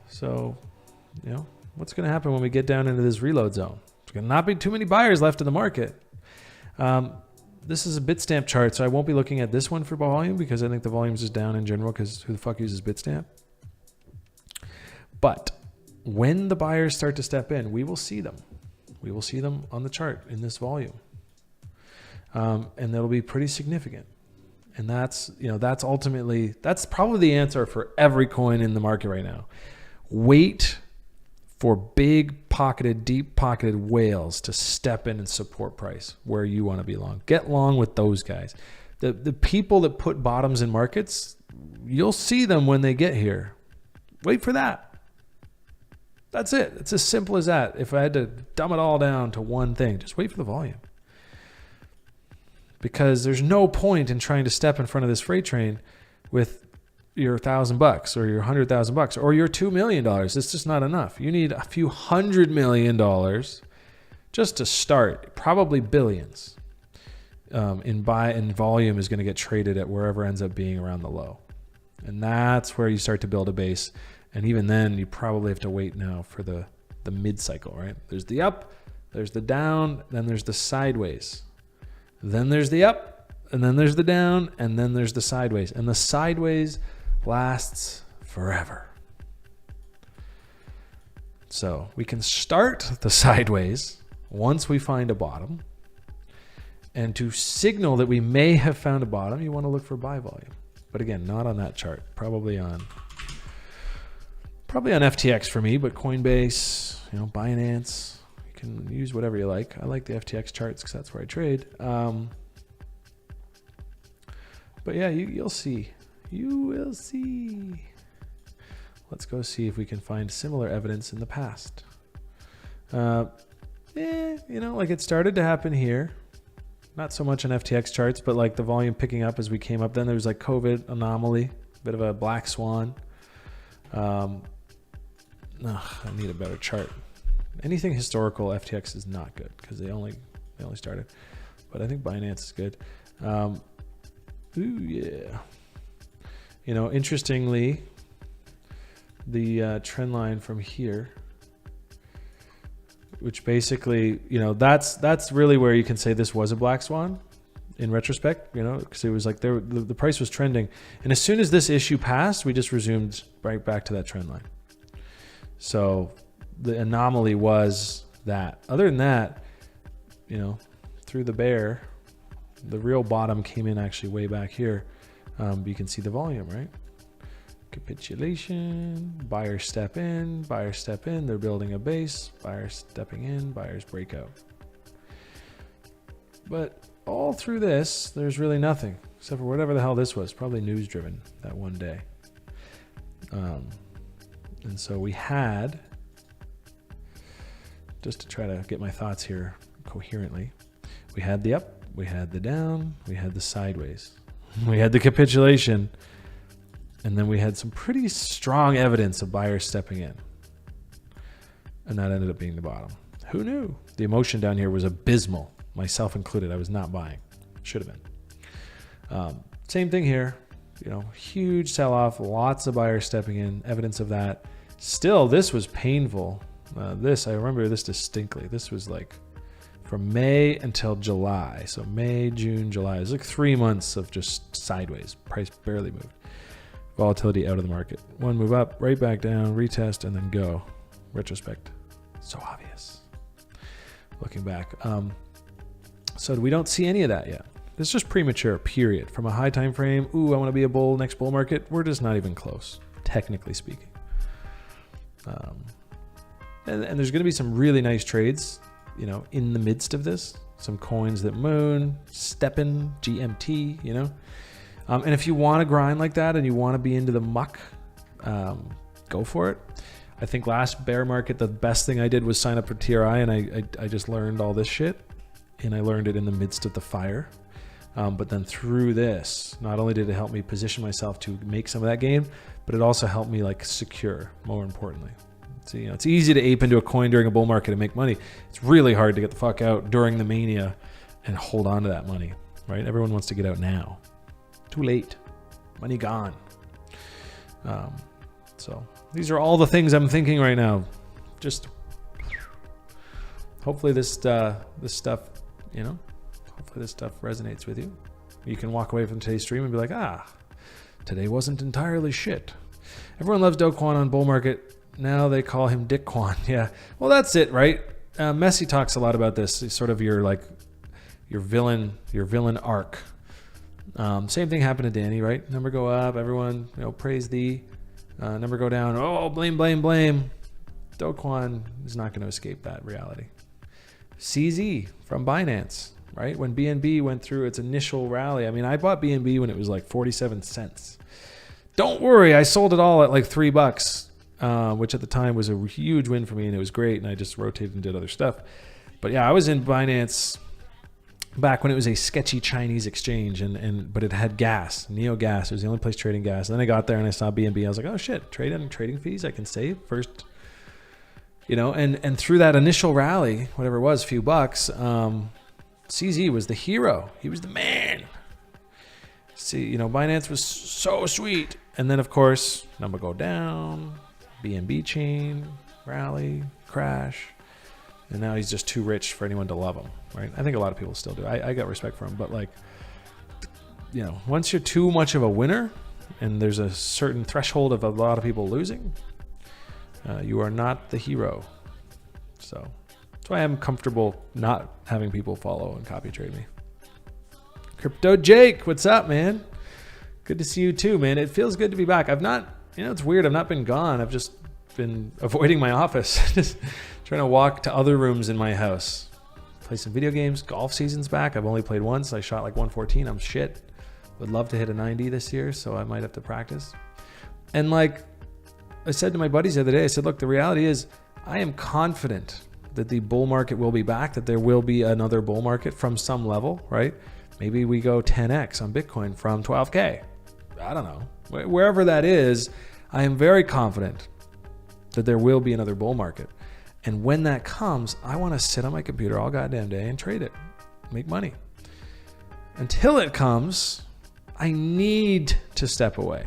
So, what's going to happen when we get down into this reload zone? There's going to not be too many buyers left in the market. This is a Bitstamp chart, so I won't be looking at this one for volume because I think the volume's just down in general because who the fuck uses Bitstamp? But when the buyers start to step in, we will see them. We will see them on the chart in this volume. And that'll be pretty significant. And that's probably the answer for every coin in the market right now. Wait for big pocketed, deep pocketed whales to step in and support price where you want to be long. Get long with those guys. The people that put bottoms in markets, you'll see them when they get here. Wait for that. That's it. It's as simple as that. If I had to dumb it all down to one thing, just wait for the volume. Because there's no point in trying to step in front of this freight train with your $1,000 or your $100,000 or your $2 million. It's just not enough. You need a few $100 million just to start, probably billions. In volume is going to get traded at wherever ends up being around the low. And that's where you start to build a base. And even then, you probably have to wait now for the mid-cycle, right? There's the up, there's the down, then there's the sideways. Then there's the up, and then there's the down, and then there's the sideways. And the sideways lasts forever. So we can start the sideways once we find a bottom. And to signal that we may have found a bottom, you want to look for buy volume. But again, not on that chart. Probably on FTX for me, but Coinbase, Binance, you can use whatever you like. I like the FTX charts because that's where I trade. But yeah, you'll see. You will see. Let's go see if we can find similar evidence in the past. Like it started to happen here. Not so much on FTX charts, but like the volume picking up as we came up. Then there was like COVID anomaly, bit of a black swan. I need a better chart. Anything historical, FTX is not good because they only started. But I think Binance is good. Interestingly, the trend line from here, which basically, that's really where you can say this was a black swan in retrospect, because it was like the price was trending. And as soon as this issue passed, we just resumed right back to that trend line. So the anomaly was that. Other than that, through the bear, the real bottom came in actually way back here. You can see the volume, right? Capitulation, buyers step in, they're building a base, buyers stepping in, buyers break out. But all through this, there's really nothing, except for whatever the hell this was, probably news driven that one day. And so we had, just to try to get my thoughts here coherently, we had the up, we had the down, we had the sideways. We had the capitulation. And then we had some pretty strong evidence of buyers stepping in. And that ended up being the bottom. Who knew? The emotion down here was abysmal, myself included. I was not buying. Should have been. Same thing here. Huge sell-off, lots of buyers stepping in, evidence of that. Still, this was painful. I remember this distinctly. This was like from May until July. So May, June, July. It was like 3 months of just sideways. Price barely moved. Volatility out of the market. One move up, right back down, retest, and then go. Retrospect. So obvious. Looking back. So we don't see any of that yet. It's just premature, period. From a high time frame, I want to be a bull, next bull market. We're just not even close, technically speaking. And there's going to be some really nice trades, in the midst of this. Some coins that moon, Steppen, GMT, And if you want to grind like that and you want to be into the muck, go for it. I think last bear market, the best thing I did was sign up for TRI, and I just learned all this shit. And I learned it in the midst of the fire. But then through this, not only did it help me position myself to make some of that gain, but it also helped me secure, more importantly. So, it's easy to ape into a coin during a bull market and make money. It's really hard to get the fuck out during the mania and hold on to that money, right? Everyone wants to get out now. Too late. Money gone. So these are all the things I'm thinking right now. Just hopefully this stuff, hopefully this stuff resonates with you. You can walk away from today's stream and be like, today wasn't entirely shit. Everyone loves Do Kwon on bull market. Now they call him Dick Kwon. Yeah. Well, that's it, right? Messi talks a lot about this. It's sort of your villain arc. Same thing happened to Danny, right? Number go up, everyone, praise thee. Number go down, blame. Do Kwon is not going to escape that reality. CZ from Binance, right? When BNB went through its initial rally, I bought BNB when it was like 47 cents. Don't worry, I sold it all at like $3, which at the time was a huge win for me, and it was great, and I just rotated and did other stuff. But yeah, I was in Binance back when it was a sketchy Chinese exchange, but it had gas, Neo Gas. It was the only place trading gas. And then I got there and I saw BNB. I was like, oh shit, trading fees I can save first, and through that initial rally, whatever it was, few bucks, CZ was the hero. He was the man. See, Binance was so sweet. And then of course, number go down, BNB chain, rally, crash. And now he's just too rich for anyone to love him, right? I think a lot of people still do. I got respect for him, but once you're too much of a winner and there's a certain threshold of a lot of people losing, you are not the hero. So that's why I'm comfortable not having people follow and copy trade me. Crypto Jake, what's up, man? Good to see you too, man. It feels good to be back. It's weird. I've not been gone. I've just been avoiding my office. Just trying to walk to other rooms in my house. Play some video games. Golf season's back. I've only played once. I shot like 114. I'm shit. Would love to hit a 90 this year, so I might have to practice. And I said to my buddies the other day, I said, look, the reality is I am confident that the bull market will be back, that there will be another bull market from some level, right? Maybe we go 10x on Bitcoin from 12K. I don't know. Wherever that is, I am very confident that there will be another bull market. And when that comes, I want to sit on my computer all goddamn day and trade it, make money. Until it comes, I need to step away.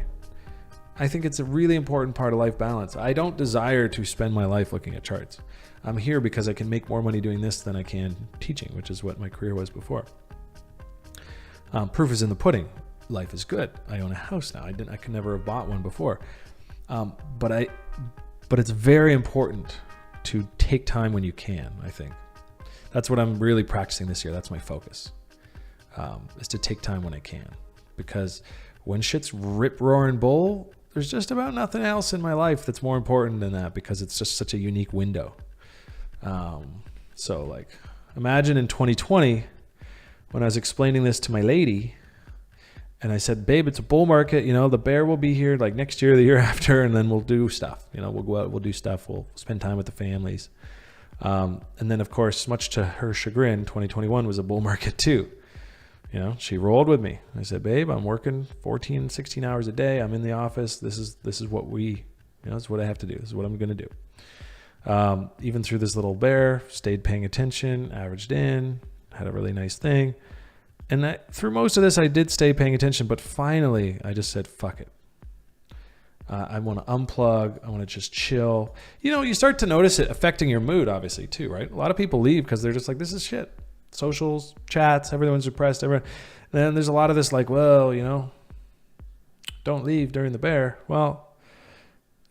I think it's a really important part of life balance. I don't desire to spend my life looking at charts. I'm here because I can make more money doing this than I can teaching, which is what my career was before. Proof is in the pudding. Life is good. I own a house now. I could never have bought one before. But it's very important to take time when you can, I think. That's what I'm really practicing this year. That's my focus, is to take time when I can. Because when shit's rip-roaring bull, there's just about nothing else in my life that's more important than that, because it's just such a unique window. So imagine in 2020, when I was explaining this to my lady, and I said, babe, it's a bull market, the bear will be here next year, the year after, and then we'll do stuff. We'll go out, we'll do stuff, we'll spend time with the families. And then, of course, much to her chagrin, 2021 was a bull market too. You know, she rolled with me. I said, babe, I'm working 14, 16 hours a day. I'm in the office. This is what this is what I have to do. This is what I'm going to do. Even through this little bear, stayed paying attention, averaged in, had a really nice thing. And through most of this, I did stay paying attention. But finally, I just said, fuck it. I want to unplug. I want to just chill. You know, you start to notice it affecting your mood, obviously, too, right? A lot of people leave because they're just like, this is shit. Socials, chats, everyone's depressed. And then there's a lot of this like, well, you know, don't leave during the bear. Well,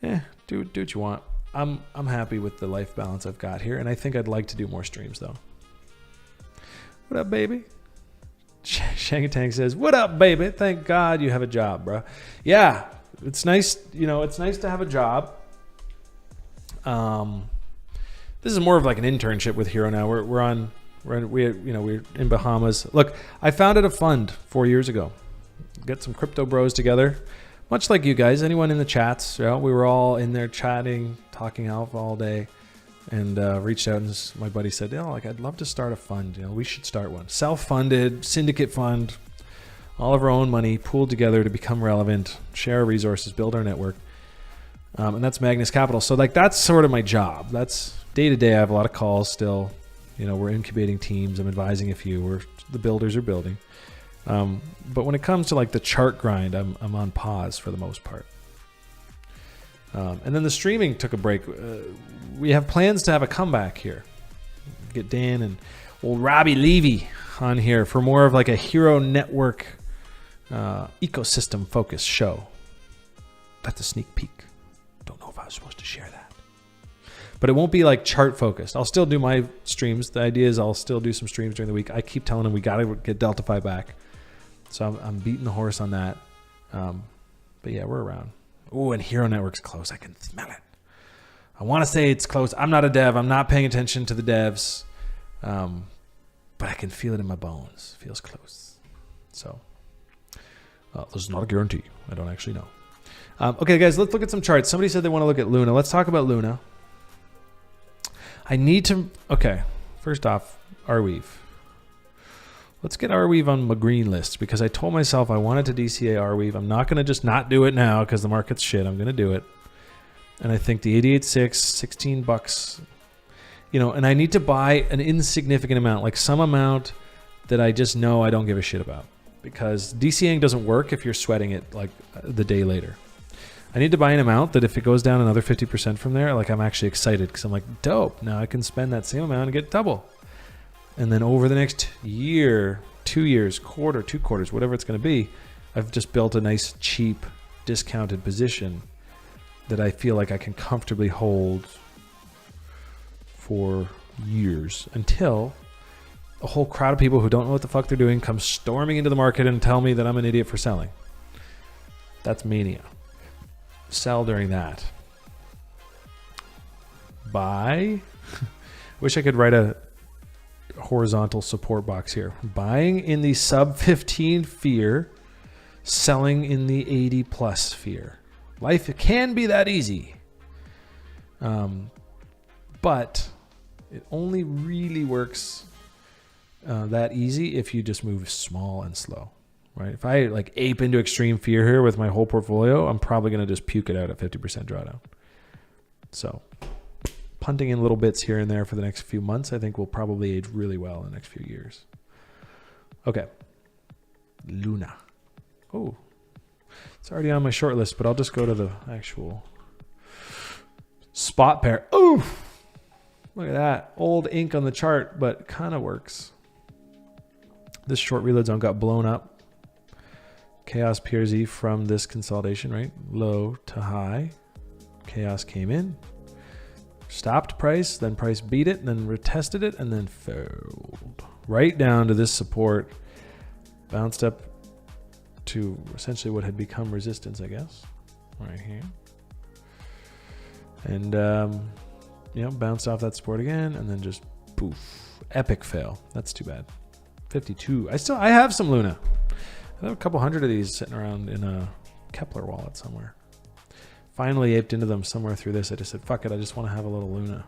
do what you want. I'm happy with the life balance I've got here, and I think I'd like to do more streams though. What up, baby? Shangatang says, what up, baby? Thank God you have a job, bro. Yeah, it's nice. You know, it's nice to have a job. This is more of like an internship with Hxro now. We're in Bahamas. Look, I founded a fund 4 years ago. Get some crypto bros together, much like you guys. Anyone in the chats? You know, we were all in there chatting, talking alpha all day, and reached out and my buddy said, I'd love to start a fund. You know, we should start one. Self-funded syndicate fund, all of our own money pooled together to become relevant, share our resources, build our network, and that's Magnus Capital. So like that's sort of my job. That's day to day. I have a lot of calls still. You know, we're incubating teams. I'm advising a few. The builders are building. But when it comes to like the chart grind, I'm on pause for the most part. And then the streaming took a break. We have plans to have a comeback here. Get Dan and old Robbie Levy on here for more of like a Hxro network ecosystem focused show. That's a sneak peek. Don't know if I was supposed to share that. But it won't be like chart focused. I'll still do my streams. The idea is I'll still do some streams during the week. I keep telling them we got to get DeltaFi back. So I'm beating the horse on that. But yeah, we're around. Oh, and Hxro Network's close. I can smell it. I want to say it's close. I'm not a dev. I'm not paying attention to the devs. But I can feel it in my bones. Feels close. So this is not a guarantee. I don't actually know. Okay, guys, let's look at some charts. Somebody said they want to look at Luna. Let's talk about Luna. I need to, okay, first off, Arweave. Let's get Arweave on my green list because I told myself I wanted to DCA Arweave. I'm not going to just not do it now because the market's shit. I'm going to do it. And I think the 88.6, 16 bucks, you know, and I need to buy an insignificant amount, like some amount that I just know I don't give a shit about because DCAing doesn't work if you're sweating it like the day later. I need to buy an amount that if it goes down another 50% from there, like I'm actually excited because I'm like, dope. Now I can spend that same amount and get double. And then over the next year, 2 years, quarter, 2 quarters, whatever it's going to be, I've just built a nice, cheap, discounted position that I feel like I can comfortably hold for years until a whole crowd of people who don't know what the fuck they're doing come storming into the market and tell me that I'm an idiot for selling. That's mania. Sell during that. Buy. Wish I could write a horizontal support box here. Buying in the sub 15 fear, selling in the 80 plus fear. Life can be that easy. But it only really works that easy if you just move small and slow. Right? If I like ape into extreme fear here with my whole portfolio, I'm probably going to just puke it out at 50% drawdown. So punting in little bits here and there for the next few months, I think will probably age really well in the next few years. Okay. Luna. Oh, it's already on my short list, but I'll just go to the actual spot pair. Oh, look at that. Old ink on the chart, but kind of works. This short reload zone got blown up. Chaos PRZ from this consolidation, right? Low to high. Chaos came in. Stopped price, then price beat it, then retested it, and then failed. Right down to this support. Bounced up to essentially what had become resistance, I guess. Right here. And, you know, bounced off that support again, and then just poof. Epic fail. That's too bad. 52. I have some Luna. I have a couple hundred of these sitting around in a Kepler wallet somewhere. Finally aped into them somewhere through this. I just said, fuck it, I just want to have a little Luna.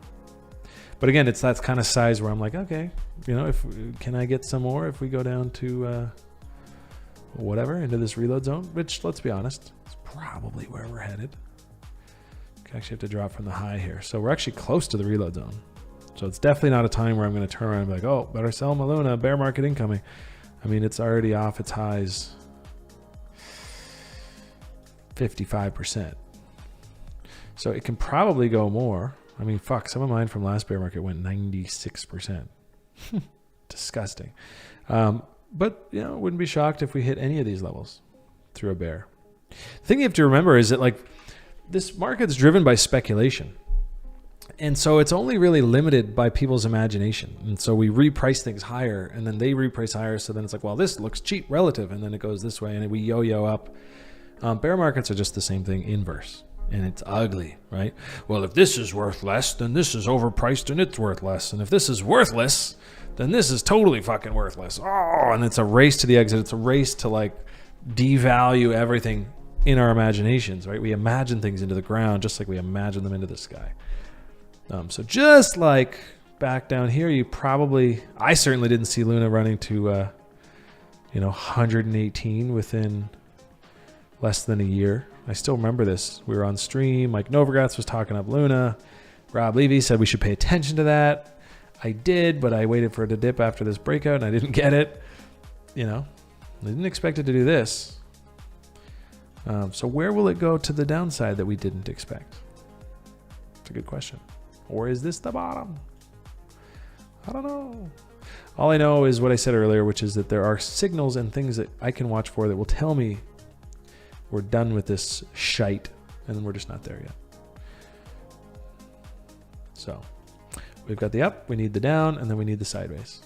But again, it's that kind of size where I'm like, okay, you know, can I get some more if we go down to whatever into this reload zone, which, let's be honest, is probably where we're headed. We actually have to drop from the high here. So we're actually close to the reload zone. So it's definitely not a time where I'm going to turn around and be like, oh, better sell my Luna, bear market incoming. I mean, it's already off its highs 55%. So it can probably go more. I mean, fuck, some of mine from last bear market went 96%. Disgusting. But, you know, wouldn't be shocked if we hit any of these levels through a bear. The thing you have to remember is that, like, this market's driven by speculation. And so it's only really limited by people's imagination. And so we reprice things higher, and then they reprice higher. So then it's like, well, this looks cheap relative. And then it goes this way, and we yo-yo up. Bear markets are just the same thing, inverse. And it's ugly, right? Well, if this is worth less, then this is overpriced and it's worth less. And if this is worthless, then this is totally fucking worthless. Oh, and it's a race to the exit. It's a race to, like, devalue everything in our imaginations, right? We imagine things into the ground just like we imagine them into the sky. So just like back down here, I certainly didn't see Luna running to, 118 within less than a year. I still remember this. We were on stream. Mike Novogratz was talking up Luna. Rob Levy said we should pay attention to that. I did, but I waited for it to dip after this breakout, and I didn't get it. I didn't expect it to do this. So where will it go to the downside that we didn't expect? It's a good question. Or is this the bottom? I don't know. All I know is what I said earlier, which is that there are signals and things that I can watch for that will tell me we're done with this shite, and we're just not there yet. So we've got the up, we need the down, and then we need the sideways.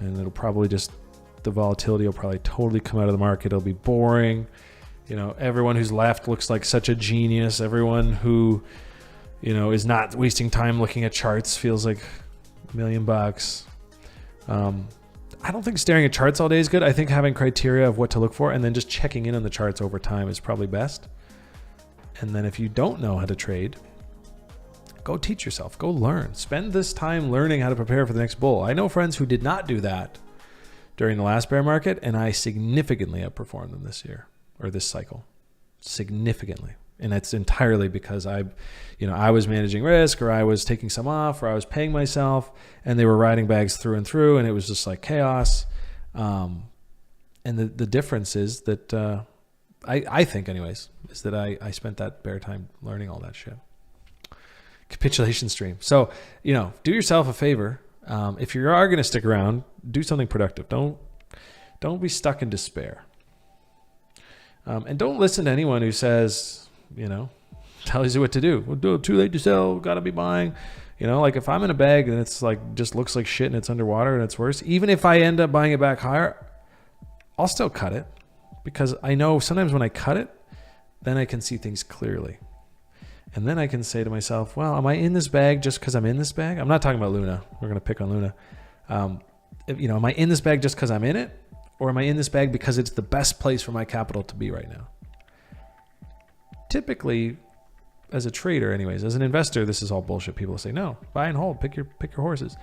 And it'll probably the volatility will probably totally come out of the market. It'll be boring. Everyone who's left looks like such a genius. Everyone who, is not wasting time looking at charts feels like $1 million. I don't think staring at charts all day is good. I think having criteria of what to look for and then just checking in on the charts over time is probably best. And then if you don't know how to trade, go teach yourself, go learn. Spend this time learning how to prepare for the next bull. I know friends who did not do that during the last bear market, and I significantly outperformed them this year or this cycle. Significantly. And that's entirely because I was managing risk, or I was taking some off, or I was paying myself, and they were riding bags through and through, and it was just like chaos. And the difference is that I think anyways, is that I spent that bear time learning all that shit. Capitulation stream. So, do yourself a favor. If you are going to stick around, do something productive. Don't be stuck in despair. And don't listen to anyone who says, tells you what to do. Well, too late to sell, gotta be buying. Like if I'm in a bag and it's like just looks like shit and it's underwater and it's worse, even if I end up buying it back higher, I'll still cut it, because I know sometimes when I cut it, then I can see things clearly. And then I can say to myself, well, am I in this bag just because I'm in this bag? I'm not talking about Luna. We're going to pick on Luna. Am I in this bag just because I'm in it? Or am I in this bag because it's the best place for my capital to be right now? Typically, as a trader anyways, as an investor, this is all bullshit. People say, no, buy and hold, pick your horses.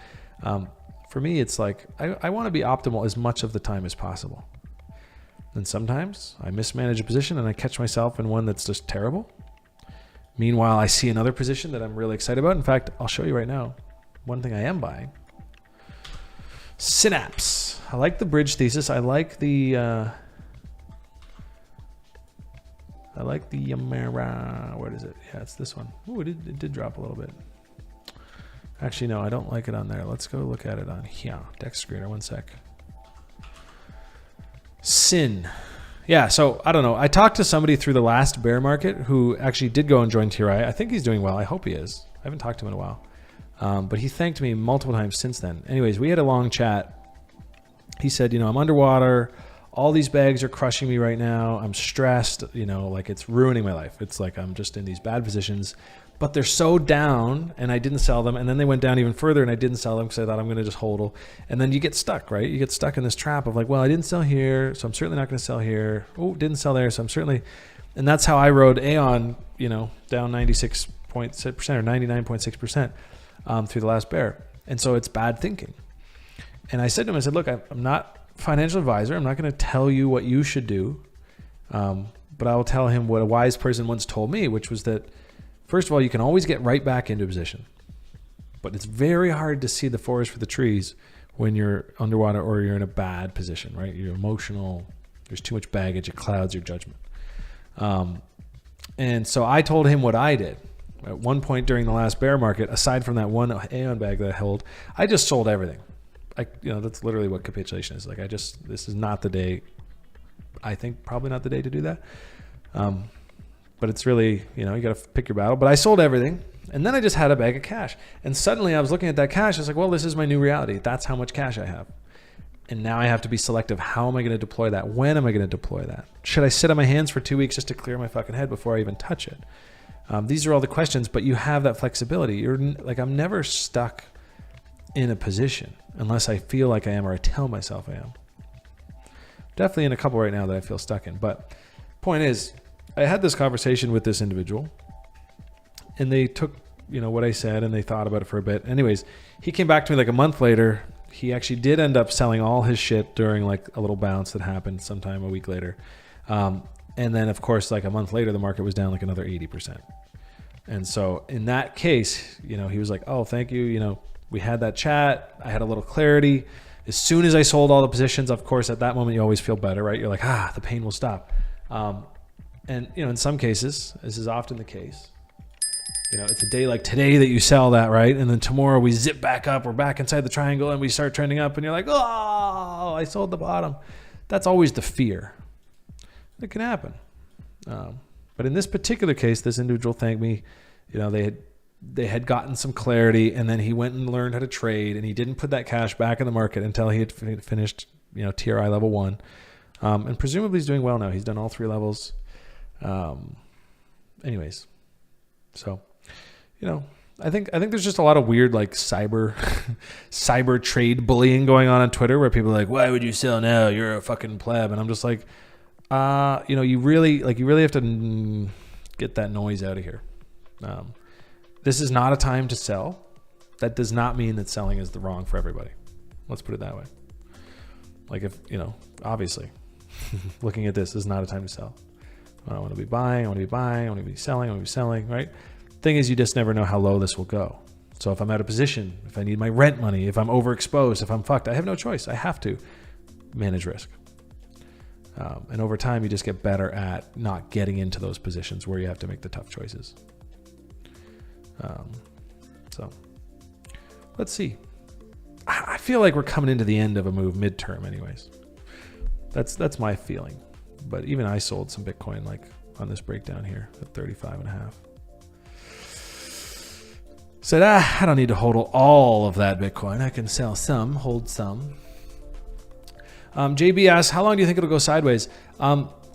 For me, it's like, I want to be optimal as much of the time as possible. And sometimes I mismanage a position and I catch myself in one that's just terrible. Meanwhile, I see another position that I'm really excited about. In fact, I'll show you right now one thing I am buying. Synapse. I like the bridge thesis. I like the where is it? Yeah, it's this one. Ooh, it did drop a little bit. Actually, no, I don't like it on there. Let's go look at it on here. Dex screener, one sec. Sin. Yeah, so I don't know. I talked to somebody through the last bear market who actually did go and join TRI. I think he's doing well. I hope he is. I haven't talked to him in a while. But he thanked me multiple times since then. Anyways, we had a long chat. He said, I'm underwater. All these bags are crushing me right now. I'm stressed, like it's ruining my life. It's like I'm just in these bad positions, but they're so down and I didn't sell them. And then they went down even further and I didn't sell them because I thought I'm going to just hold. And then you get stuck, right? You get stuck in this trap of like, well, I didn't sell here, so I'm certainly not going to sell here. Oh, didn't sell there, so I'm certainly. And that's how I rode Aeon, down 96% or 99.6% through the last bear. And so it's bad thinking. And I said to him, look, I'm not financial advisor. I'm not going to tell you what you should do. But I will tell him what a wise person once told me, which was that, first of all, you can always get right back into a position. But it's very hard to see the forest for the trees when you're underwater or you're in a bad position, right? You're emotional. There's too much baggage. It clouds your judgment. And so I told him what I did. At one point during the last bear market, aside from that one Aeon bag that I held, I just sold everything. That's literally what capitulation is. This is not the day. I think probably not the day to do that. But it's really, you got to pick your battle. But I sold everything. And then I just had a bag of cash. And suddenly I was looking at that cash. I was like, well, this is my new reality. That's how much cash I have. And now I have to be selective. How am I going to deploy that? When am I going to deploy that? Should I sit on my hands for 2 weeks just to clear my fucking head before I even touch it? These are all the questions, but you have that flexibility. I'm never stuck in a position unless I feel like I am or I tell myself I am. Definitely in a couple right now that I feel stuck in. But point is, I had this conversation with this individual and they took, what I said and they thought about it for a bit. Anyways, he came back to me like a month later. He actually did end up selling all his shit during like a little bounce that happened sometime a week later. And then of course, like a month later, the market was down like another 80%. And so in that case, he was like, oh, thank you. We had that chat. I had a little clarity. As soon as I sold all the positions, of course, at that moment, you always feel better, right? You're like, the pain will stop. And, in some cases, this is often the case. It's a day like today that you sell that, right? And then tomorrow we zip back up. We're back inside the triangle and we start trending up. And you're like, oh, I sold the bottom. That's always the fear. It can happen. But in this particular case, this individual thanked me. They had gotten some clarity, and then he went and learned how to trade, and he didn't put that cash back in the market until he had finished, TRI level 1. And presumably he's doing well now. He's done all 3 levels. Anyways, so, I think there's just a lot of weird like cyber trade bullying going on Twitter where people are like, why would you sell now? You're a fucking pleb. And I'm just like, you really have to get that noise out of here. This is not a time to sell. That does not mean that selling is the wrong for everybody. Let's put it that way. Like if, obviously looking at this is not a time to sell. I want to be buying. I want to be buying. I want to be selling. I want to be selling, right? Thing is, you just never know how low this will go. So if I'm out of position, if I need my rent money, if I'm overexposed, if I'm fucked, I have no choice. I have to manage risk. And over time, you just get better at not getting into those positions where you have to make the tough choices. So let's see. I feel like we're coming into the end of a move midterm anyways. That's my feeling. But even I sold some Bitcoin like on this breakdown here at 35.5. Said, I don't need to hold all of that Bitcoin. I can sell some, hold some. JB asks, how long do you think it'll go sideways?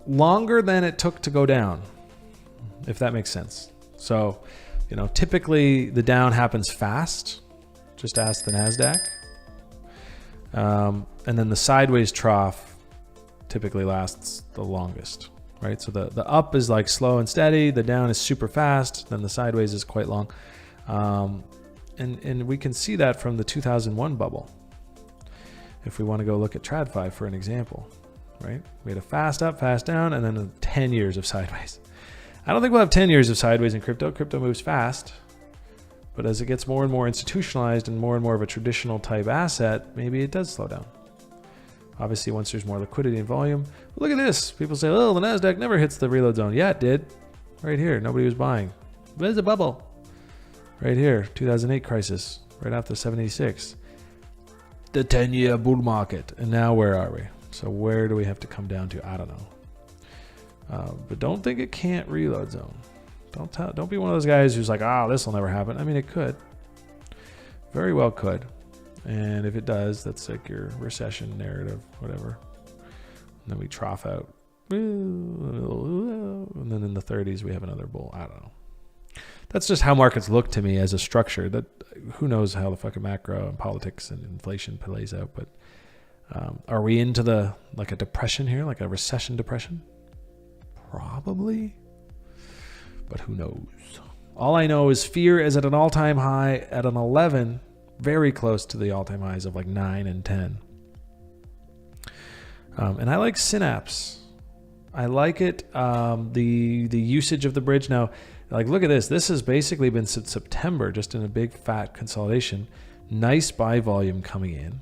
Longer than it took to go down, if that makes sense. So, typically the down happens fast. Just ask the NASDAQ. And then the sideways trough typically lasts the longest, right? So the up is like slow and steady. The down is super fast. Then the sideways is quite long. And we can see that from the 2001 bubble. If we want to go look at TradFi for an example, right? We had a fast up, fast down, and then 10 years of sideways. I don't think we'll have 10 years of sideways in crypto. Crypto moves fast, but as it gets more and more institutionalized and more of a traditional type asset, maybe it does slow down. Obviously, once there's more liquidity and volume. Look at this. People say, oh, the NASDAQ never hits the reload zone. Yeah, it did. Right here. Nobody was buying. There's a bubble. Right here. 2008 crisis. Right after 786. The 10-year bull market. And now where are we? So where do we have to come down to? I don't know. But don't think it can't reload zone. Don't be one of those guys who's like, this will never happen. I mean, it could. Very well could. And if it does, that's like your recession narrative, whatever. And then we trough out. And then in the 30s, we have another bull. I don't know. That's just how markets look to me as a structure. That who knows how the fucking macro and politics and inflation plays out. But are we into like a depression here, like a recession depression? Probably. But who knows? All I know is fear is at an all-time high at an 11, very close to the all-time highs of like 9 and 10. And I like Synapse. I like it. The usage of the bridge now, like look at this. This has basically been since September, just in a big fat consolidation. Nice buy volume coming in.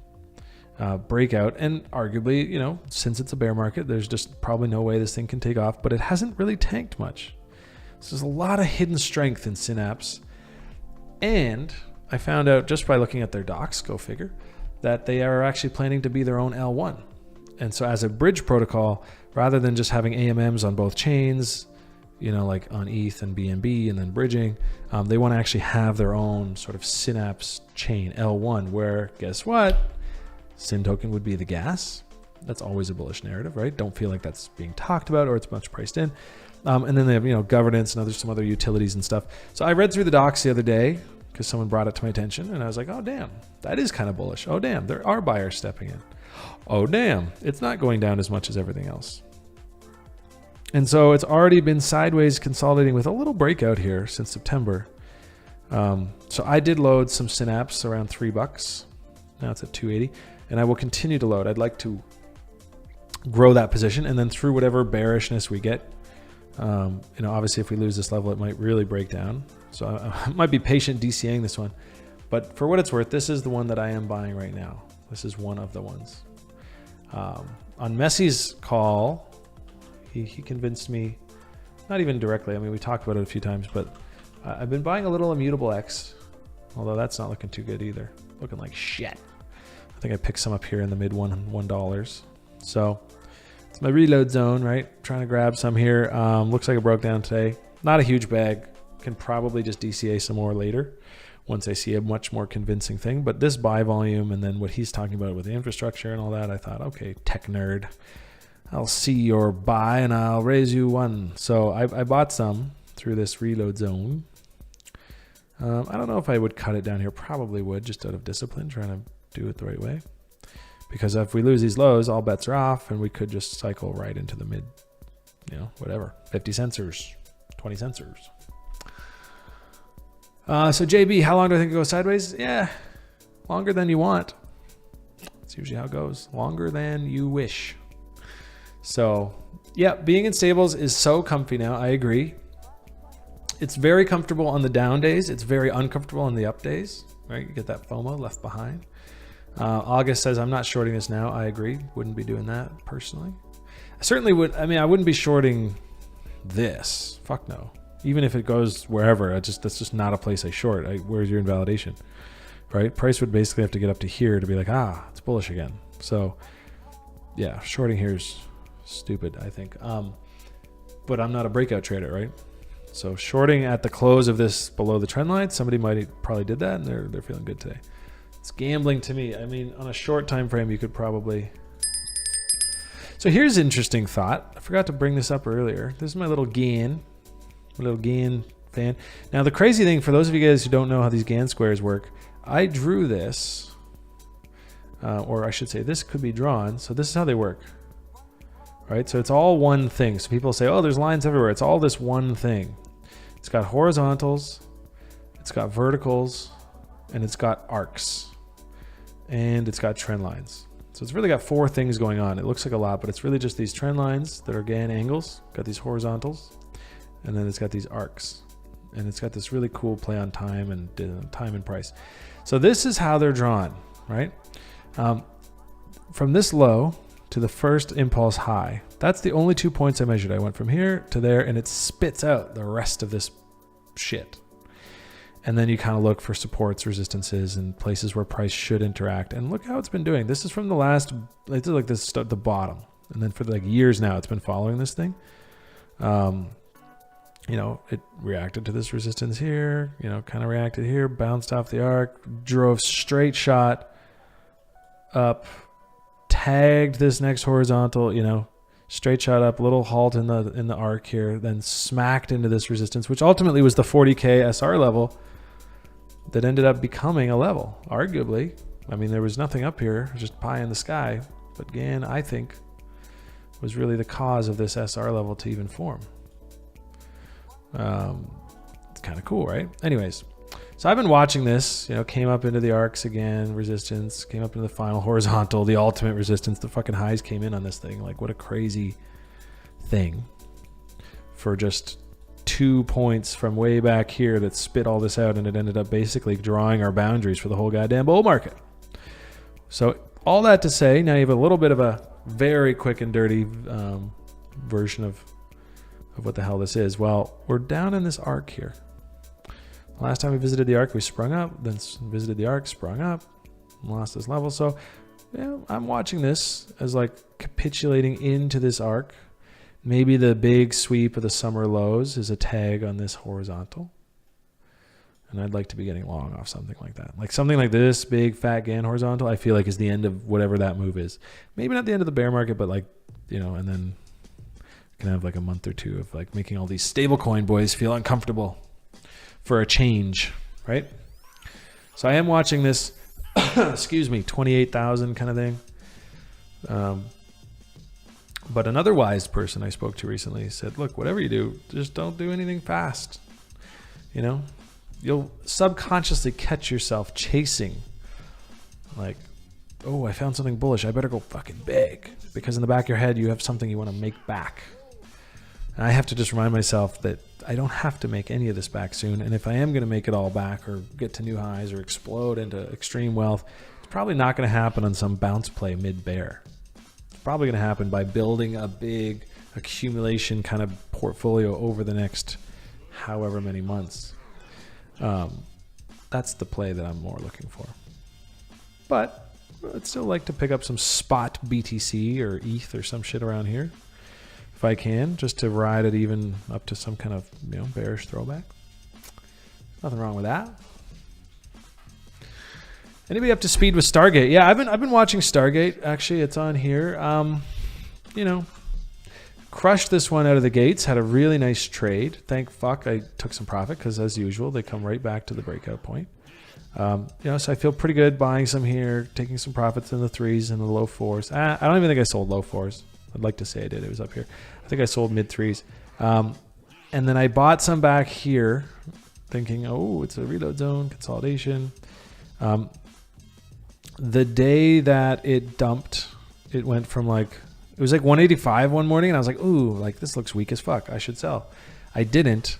Breakout, and arguably, you know, since it's a bear market, there's just probably no way this thing can take off, but it hasn't really tanked much. So there's a lot of hidden strength in Synapse. And I found out just by looking at their docs, go figure, that they are actually planning to be their own L1. And so as a bridge protocol, rather than just having AMMs on both chains, you know, like on ETH and BNB and then bridging, they want to actually have their own sort of Synapse chain, L1, where guess what? Syn token would be the gas. That's always a bullish narrative, right? Don't feel like that's being talked about or it's much priced in. And then they have, you know, governance and some other utilities and stuff. So I read through the docs the other day because someone brought it to my attention and I was like, oh, damn, that is kind of bullish. Oh, damn, there are buyers stepping in. Oh, damn, it's not going down as much as everything else. And so it's already been sideways consolidating with a little breakout here since September. So I did load some Synapse around $3. Now it's at 280. And I will continue to load. I'd like to grow that position, and then through whatever bearishness we get, you know, obviously if we lose this level, it might really break down. So I might be patient DCAing this one, but for what it's worth, this is the one that I am buying right now. This is one of the ones. On Messi's call, he convinced me, not even directly. I mean, we talked about it a few times, but I've been buying a little Immutable X, although that's not looking too good either. Looking like shit. I think I picked some up here in the mid $1. So it's my reload zone, right? Trying to grab some here. Looks like it broke down today. Not a huge bag. Can probably just DCA some more later once I see a much more convincing thing. But this buy volume and then what he's talking about with the infrastructure and all that, I thought, okay, tech nerd, I'll see your buy and I'll raise you one. So I bought some through this reload zone. I don't know if I would cut it down here. Probably would, just out of discipline, trying to do it the right way. Because if we lose these lows, all bets are off, and we could just cycle right into the mid, you know, whatever, 50 sensors, 20 sensors. So JB, how long do I think it goes sideways? Yeah, longer than you want. That's usually how it goes. Longer than you wish. So yeah, being in stables is so comfy now. I agree. It's very comfortable on the down days. It's very uncomfortable on the up days, right? You get that FOMO, left behind. August says, I'm not shorting this now. I agree. Wouldn't be doing that personally. I certainly would. I mean, I wouldn't be shorting this. Fuck no. Even if it goes wherever, that's just not a place I short. Where's your invalidation, right? Price would basically have to get up to here to be like, it's bullish again. So yeah, shorting here is stupid, I think. But I'm not a breakout trader, right? So shorting at the close of this below the trend line, somebody probably did that and they're feeling good today. It's gambling to me. I mean, on a short time frame, you could probably. So here's an interesting thought. I forgot to bring this up earlier. This is my little GAN fan. Now the crazy thing, for those of you guys who don't know how these GAN squares work, I drew this, or I should say this could be drawn. So this is how they work, right? So it's all one thing. So people say, oh, there's lines everywhere. It's all this one thing. It's got horizontals, it's got verticals, and it's got arcs, and it's got trend lines. So it's really got four things going on. It looks like a lot, but it's really just these trend lines that are GAN angles, got these horizontals, and then it's got these arcs, and it's got this really cool play on time and price. So this is how they're drawn, right? From this low to the first impulse high, that's the only 2 points I measured. I went from here to there, and it spits out the rest of this shit. And then you kind of look for supports, resistances, and places where price should interact. And look how it's been doing. This is from the last, it's like this at the bottom. And then for like years now, it's been following this thing. You know, it reacted to this resistance here, you know, kind of reacted here, bounced off the arc, drove straight shot up, tagged this next horizontal, you know, straight shot up, little halt in the arc here, then smacked into this resistance, which ultimately was the 40K SR level that ended up becoming a level, arguably. I mean, there was nothing up here, just pie in the sky. But GAN, I think, was really the cause of this SR level to even form. It's kind of cool, right? Anyways, So I've been watching this, came up into the arcs again, resistance, came up into the final horizontal, the ultimate resistance. The fucking highs came in on this thing. Like, what a crazy thing for just 2 points from way back here that spit all this out, and it ended up basically drawing our boundaries for the whole goddamn bull market. So all that to say, now you have a little bit of a very quick and dirty version of what the hell this is. Well, we're down in this arc here. Last time we visited the arc, we sprung up, then visited the arc, sprung up, lost this level. So I'm watching this as like capitulating into this arc. Maybe the big sweep of the summer lows is a tag on this horizontal. And I'd like to be getting long off something like that. Like something like this big fat Gann horizontal, I feel like is the end of whatever that move is. Maybe not the end of the bear market, but like, and then you can have like a month or two of like making all these stablecoin boys feel uncomfortable for a change, right? So I am watching this, excuse me, 28,000 kind of thing. But another wise person I spoke to recently said, look, whatever you do, just don't do anything fast. You'll subconsciously catch yourself chasing like, oh, I found something bullish. I better go fucking big, because in the back of your head, you have something you want to make back. And I have to just remind myself that I don't have to make any of this back soon. And if I am going to make it all back or get to new highs or explode into extreme wealth, it's probably not going to happen on some bounce play mid-bear. It's probably going to happen by building a big accumulation kind of portfolio over the next however many months. That's the play that I'm more looking for. But I'd still like to pick up some spot BTC or ETH or some shit around here if I can, just to ride it even up to some kind of bearish throwback. Nothing wrong with that. Anybody up to speed with Stargate? Yeah, I've been watching Stargate. Actually, it's on here. Crushed this one out of the gates. Had a really nice trade. Thank fuck I took some profit, because as usual they come right back to the breakout point. So I feel pretty good buying some here, taking some profits in the 3s and the low 4s. I don't even think I sold low 4s. I'd like to say I did. It was up here. I think I sold mid 3s. And then I bought some back here thinking, oh, it's a reload zone, consolidation. The day that it dumped, it went from it was like 185 one morning, and I was like, ooh, this looks weak as fuck. I should sell. I didn't,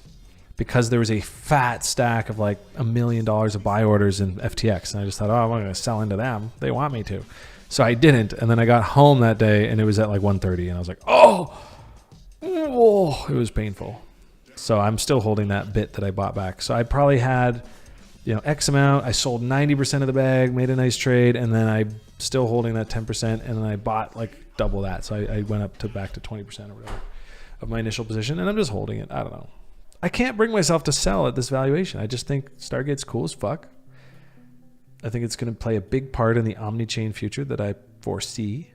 because there was a fat stack of like $1 million of buy orders in FTX. And I just thought, oh, I'm going to sell into them. They want me to. So I didn't. And then I got home that day and it was at like 130. And I was like, oh, it was painful. So I'm still holding that bit that I bought back. So I probably had, X amount. I sold 90% of the bag, made a nice trade. And then I still holding that 10%. And then I bought like double that. So I went up to back to 20% or whatever of my initial position. And I'm just holding it. I don't know. I can't bring myself to sell at this valuation. I just think Stargate's cool as fuck. I think it's going to play a big part in the omni-chain future that I foresee.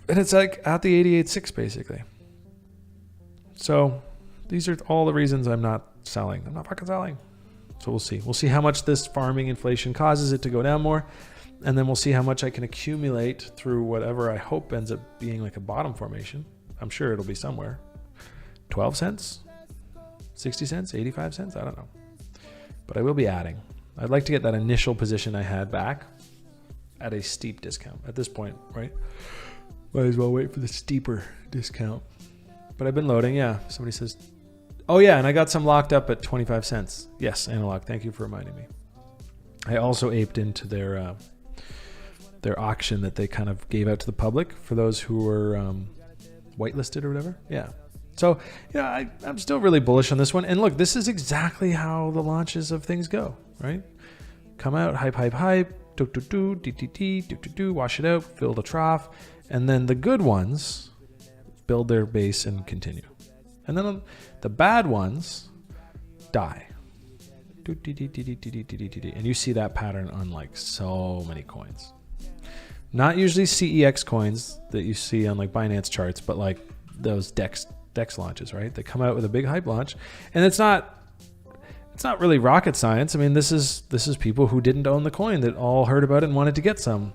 And it's like at the 88.6 basically. So these are all the reasons I'm not selling. I'm not fucking selling. So we'll see. We'll see how much this farming inflation causes it to go down more. And then we'll see how much I can accumulate through whatever I hope ends up being like a bottom formation. I'm sure it'll be somewhere. 12 cents? 60 cents? 85 cents? I don't know. But I will be adding. I'd like to get that initial position I had back at a steep discount at this point, right? Might as well wait for the steeper discount. But I've been loading, yeah. Somebody says, oh yeah, and I got some locked up at 25 cents. Yes, Analog, thank you for reminding me. I also aped into their auction that they kind of gave out to the public for those who were whitelisted or whatever. Yeah. So, I'm still really bullish on this one. And look, this is exactly how the launches of things go, right? Come out, hype, wash it out, fill the trough. And then the good ones build their base and continue. And then the bad ones die. And you see that pattern on like so many coins. Not usually CEX coins that you see on like Binance charts, but like those DEX launches, right? They come out with a big hype launch, and it's not really rocket science. I mean, this is people who didn't own the coin that all heard about it and wanted to get some.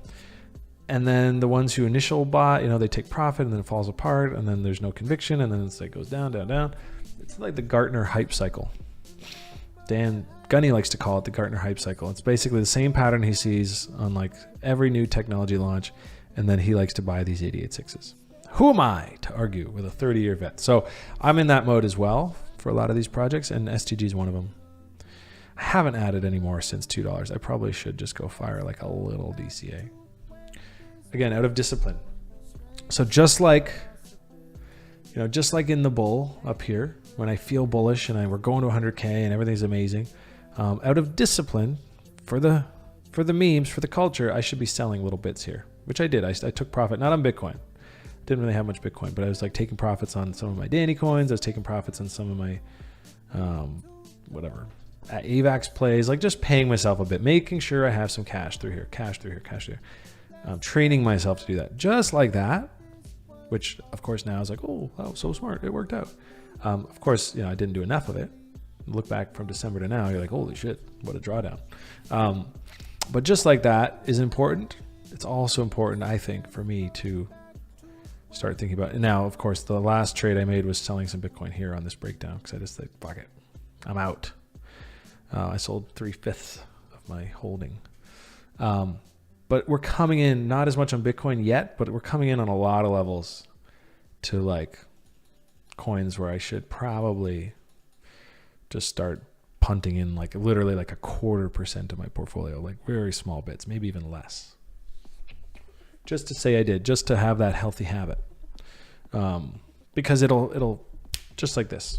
And then the ones who initial bought, they take profit and then it falls apart, and then there's no conviction, and then it's like goes down. It's like the Gartner hype cycle. Dan Gunny likes to call it the Gartner hype cycle. It's basically the same pattern he sees on like every new technology launch, and then he likes to buy these 88.6s. Who am I to argue with a 30-year vet? So I'm in that mode as well for a lot of these projects, and STG is one of them. I haven't added any more since $2. I probably should just go fire like a little DCA. Again, out of discipline. So just like in the bull up here, when I feel bullish and we're going to 100K and everything's amazing, out of discipline for the memes, for the culture, I should be selling little bits here, which I did. I took profit, not on Bitcoin. Didn't really have much Bitcoin, but I was like taking profits on some of my Danny coins. I was taking profits on some of my AVAX plays, like just paying myself a bit, making sure I have some cash through here, cash through here, cash through here. Training myself to do that, just like that, which of course now is like, oh, so smart, it worked out. Of course, I didn't do enough of it. Look back from December to now, you're like, holy shit, what a drawdown. But just like that is important. It's also important, I think, for me to start thinking about it. Now, of course, the last trade I made was selling some Bitcoin here on this breakdown because I just think, fuck it, I'm out. I sold 3/5 of my holding. But we're coming in, not as much on Bitcoin yet, but we're coming in on a lot of levels to like coins where I should probably just start punting in like literally like 0.25% of my portfolio, like very small bits, maybe even less. Just to say I did, just to have that healthy habit. Because it'll just like this,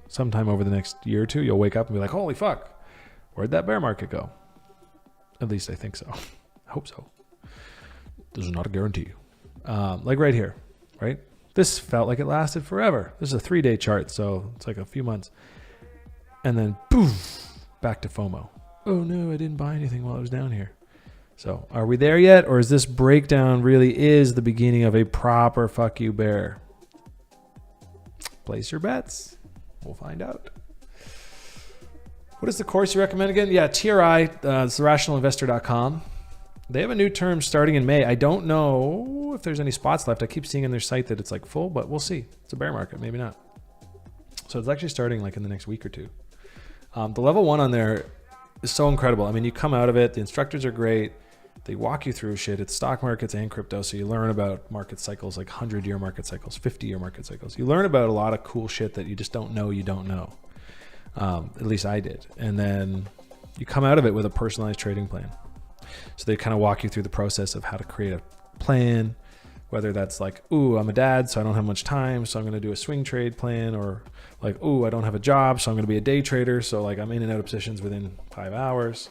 sometime over the next year or two, you'll wake up and be like, holy fuck, where'd that bear market go? At least I think so. I hope so. This is not a guarantee. Like right here, right? This felt like it lasted forever. This is a 3-day chart, so it's like a few months. And then boom, back to FOMO. Oh no, I didn't buy anything while I was down here. So are we there yet? Or is this breakdown really is the beginning of a proper fuck you bear? Place your bets. We'll find out. What is the course you recommend again? Yeah, TRI, it's therationalinvestor.com. They have a new term starting in May. I don't know if there's any spots left. I keep seeing on their site that it's like full, but we'll see. It's a bear market, maybe not. So it's actually starting like in the next week or two. The level 1 on there is so incredible. I mean, you come out of it, the instructors are great. They walk you through shit. It's stock markets and crypto. So you learn about market cycles, like 100-year market cycles, 50-year market cycles. You learn about a lot of cool shit that you just don't know you don't know. At least I did. And then you come out of it with a personalized trading plan. So they kind of walk you through the process of how to create a plan, whether that's like, ooh, I'm a dad, so I don't have much time, so I'm going to do a swing trade plan, or like, ooh, I don't have a job, so I'm going to be a day trader, so like I'm in and out of positions within 5 hours.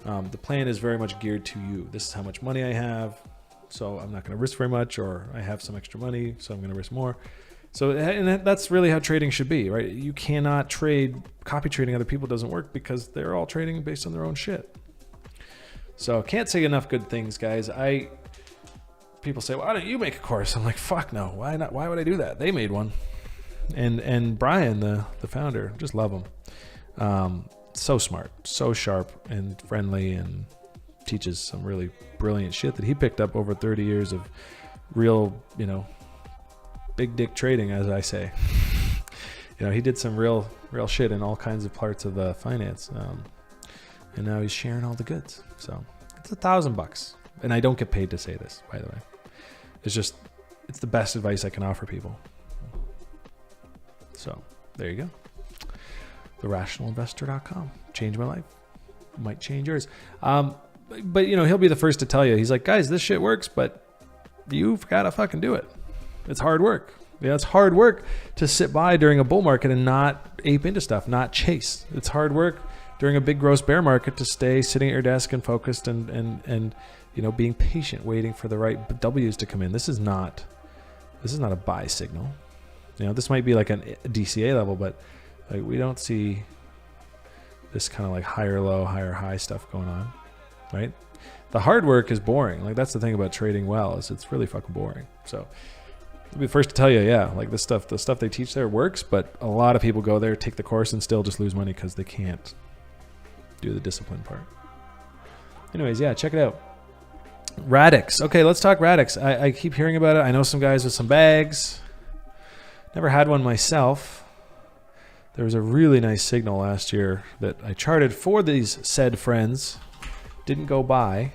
The plan is very much geared to you. This is how much money I have, so I'm not going to risk very much, or I have some extra money, so I'm going to risk more. So, and that's really how trading should be, right? You cannot trade, copy trading other people doesn't work because they're all trading based on their own shit. So can't say enough good things, guys. People say, why don't you make a course? I'm like, fuck no. Why not? Why would I do that? They made one. And Brian, the founder, just love him. So smart, so sharp and friendly, and teaches some really brilliant shit that he picked up over 30 years of real, big dick trading, as I say. He did some real shit in all kinds of parts of the finance. And now he's sharing all the goods. So it's $1,000. And I don't get paid to say this, by the way. It's the best advice I can offer people. So there you go. therationalinvestor.com. Changed my life. Might change yours. But he'll be the first to tell you. He's like, guys, this shit works, but you've got to fucking do it. It's hard work. It's hard work to sit by during a bull market and not ape into stuff, not chase. It's hard work during a big gross bear market to stay sitting at your desk and focused and being patient, waiting for the right W's to come in. This is not a buy signal. This might be like a DCA level, but like we don't see this kind of like higher low, higher high stuff going on, right? The hard work is boring. Like that's the thing about trading well, is it's really fucking boring. So I'll be the first to tell you, yeah, like the stuff they teach there works, but a lot of people go there, take the course, and still just lose money because they can't do the discipline part. Anyways, yeah, check it out. Radix. Okay, let's talk Radix. I keep hearing about it. I know some guys with some bags. Never had one myself. There was a really nice signal last year that I charted for these said friends. Didn't go by.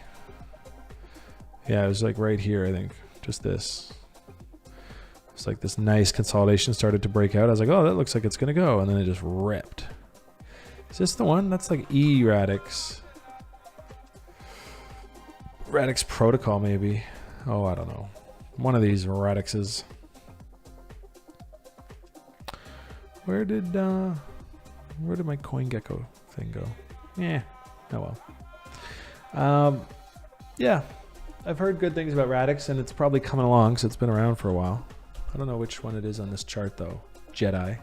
Yeah, it was like right here, I think. Just this. It's like this nice consolidation started to break out. I was like, oh, that looks like it's going to go. And then it just ripped. Is this the one? That's like Radix. Radix protocol, maybe. Oh, I don't know. One of these Radixes. Where did my CoinGecko thing go? Yeah. Oh well. Yeah. I've heard good things about Radix, and it's probably coming along because it's been around for a while. I don't know which one it is on this chart, though. Jedi.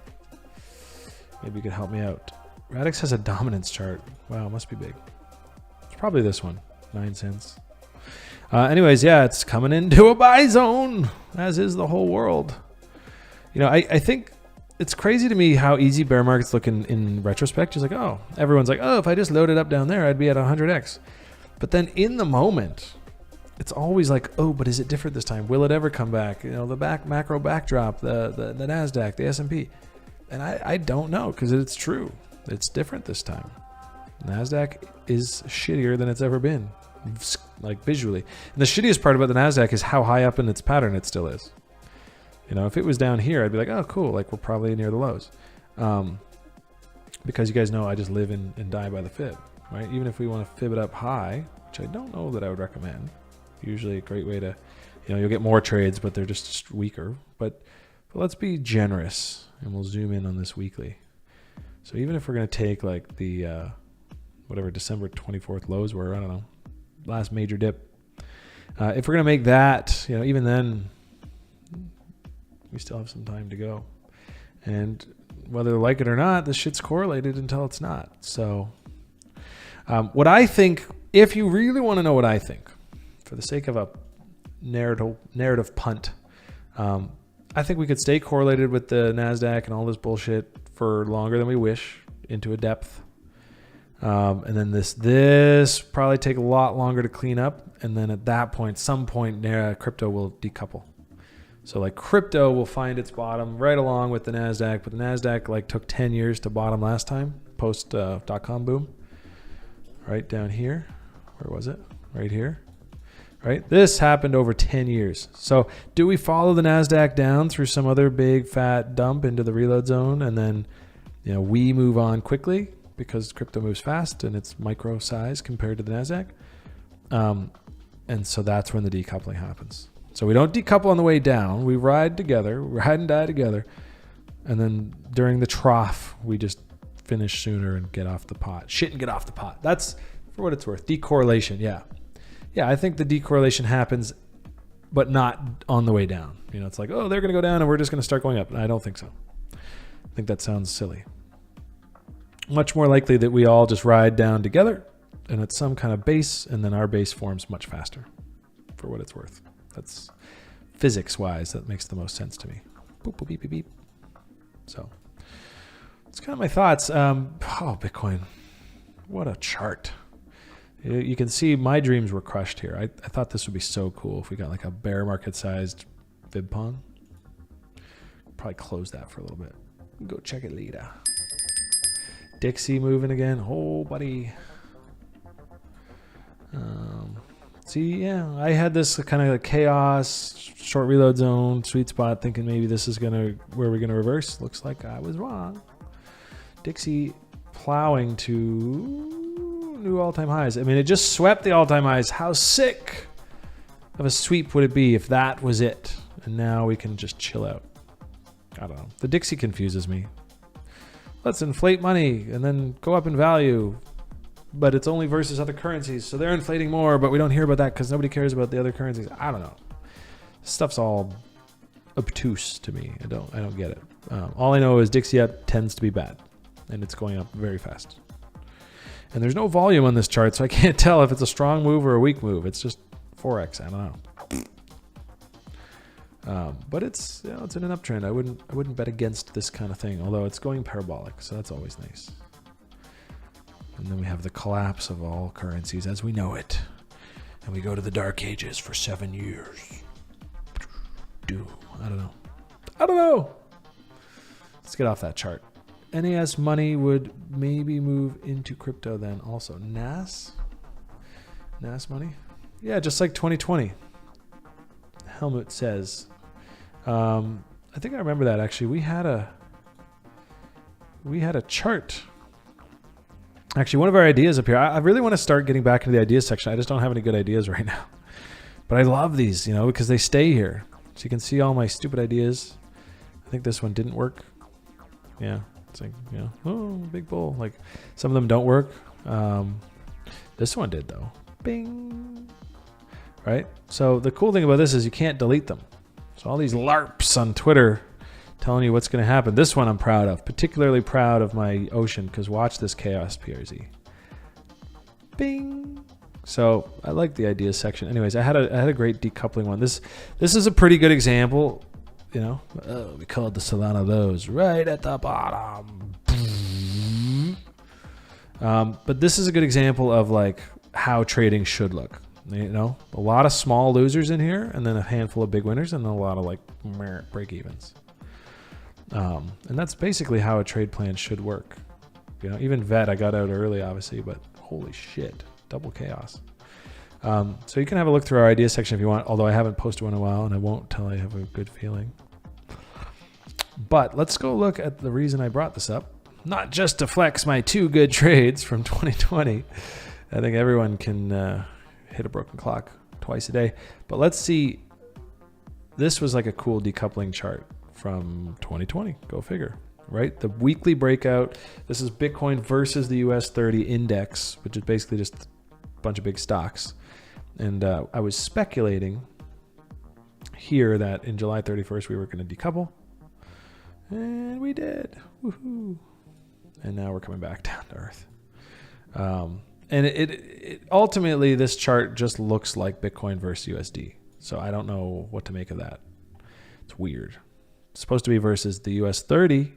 Maybe you could help me out. Radix has a dominance chart. Wow, must be big. It's probably this one. 9 cents. Anyways, yeah, it's coming into a buy zone, as is the whole world. You know, I think it's crazy to me how easy bear markets look in retrospect. Just like, oh, everyone's like, oh, if I just loaded up down there, I'd be at 100x. But then in the moment, it's always like, oh, but is it different this time? Will it ever come back? You know, the macro backdrop, the NASDAQ, the S&P. And I don't know, because it's true. It's different this time. NASDAQ is shittier than it's ever been, like visually. And the shittiest part about the NASDAQ is how high up in its pattern it still is. You know, if it was down here, I'd be like, oh, cool. Like, we're probably near the lows. Because you guys know I just live and die by the fib, right? Even if we want to fib it up high, which I don't know that I would recommend. Usually a great way to, you know, you'll get more trades, but they're just weaker. But let's be generous, and we'll zoom in on this weekly. So even if we're going to take like the, whatever December 24th lows were, I don't know, last major dip. If we're going to make that, you know, even then, we still have some time to go. And whether they like it or not, this shit's correlated until it's not. So what I think, if you really want to know what I think, for the sake of a narrative punt, I think we could stay correlated with the NASDAQ and all this bullshit for longer than we wish, into a depth. And then this probably take a lot longer to clean up. And then at that point, some point, crypto will decouple. So like crypto will find its bottom right along with the NASDAQ, but the NASDAQ like took 10 years to bottom last time, post .com boom. Right down here. Where was it? Right here. Right? This happened over 10 years. So do we follow the NASDAQ down through some other big fat dump into the reload zone, and then, you know, we move on quickly because crypto moves fast and it's micro size compared to the NASDAQ? And so that's when the decoupling happens. So we don't decouple on the way down. We ride together, ride and die together. And then during the trough, we just finish sooner and get off the pot. Shit and get off the pot. That's, for what it's worth, decorrelation, yeah. Yeah, I think the decorrelation happens, but not on the way down. You know, it's like, oh, they're going to go down and we're just going to start going up. And I don't think so. I think that sounds silly. Much more likely that we all just ride down together and it's some kind of base, and then our base forms much faster, for what it's worth. That's physics-wise, that makes the most sense to me. Boop, boop, beep, beep, beep. So it's kind of my thoughts. Oh, Bitcoin. What a chart. You can see my dreams were crushed here. I thought this would be so cool if we got like a bear market-sized fib pong. Probably close that for a little bit. Go check it later. Dixie moving again. Oh, buddy. See, yeah, I had this kind of chaos, short reload zone, sweet spot, thinking maybe this is where we're gonna reverse. Looks like I was wrong. Dixie plowing to new all-time highs. I mean, it just swept the all-time highs. How sick of a sweep would it be if that was it? And now we can just chill out. I don't know. The Dixie confuses me. Let's inflate money and then go up in value. But it's only versus other currencies, so they're inflating more, but we don't hear about that because nobody cares about the other currencies. I don't know. This stuff's all obtuse to me. I don't get it. All I know is Dixie up tends to be bad, and it's going up very fast. And there's no volume on this chart, so I can't tell if it's a strong move or a weak move. It's just 4x. I don't know. But it's, you know, it's in an uptrend. I wouldn't bet against this kind of thing, although it's going parabolic, so that's always nice. And then we have the collapse of all currencies as we know it. And we go to the dark ages for 7 years. I don't know. Let's get off that chart. NAS money would maybe move into crypto then also. NAS money? Yeah, just like 2020. Helmut says. I think I remember that actually. We had a chart. Actually, one of our ideas up here, I really want to start getting back into the ideas section. I just don't have any good ideas right now. But I love these, because they stay here. So you can see all my stupid ideas. I think this one didn't work. Yeah, it's like, oh, big bull. Like, some of them don't work. This one did, though. Bing. Right? So the cool thing about this is you can't delete them. So all these LARPs on Twitter telling you what's going to happen. This one I'm proud of. Particularly proud of my ocean, because watch this chaos PRZ. Bing. So I like the ideas section. Anyways, I had a great decoupling one. This is a pretty good example. We called the Solana lows right at the bottom. But this is a good example of like how trading should look. A lot of small losers in here, and then a handful of big winners, and then a lot of like break evens. And that's basically how a trade plan should work. Even VET, I got out early, obviously, but holy shit, double chaos. So you can have a look through our ideas section if you want, although I haven't posted one in a while, and I won't till I have a good feeling. But let's go look at the reason I brought this up. Not just to flex my 2 good trades from 2020. I think everyone can hit a broken clock twice a day. But let's see. This was like a cool decoupling chart from 2020. Go figure, right? The weekly breakout. This is Bitcoin versus the US 30 index, which is basically just a bunch of big stocks. And I was speculating here that in July 31st we were going to decouple. And we did. Woohoo. And now we're coming back down to earth. And it ultimately, this chart just looks like Bitcoin versus USD. So I don't know what to make of that. It's weird. It's supposed to be versus the US 30,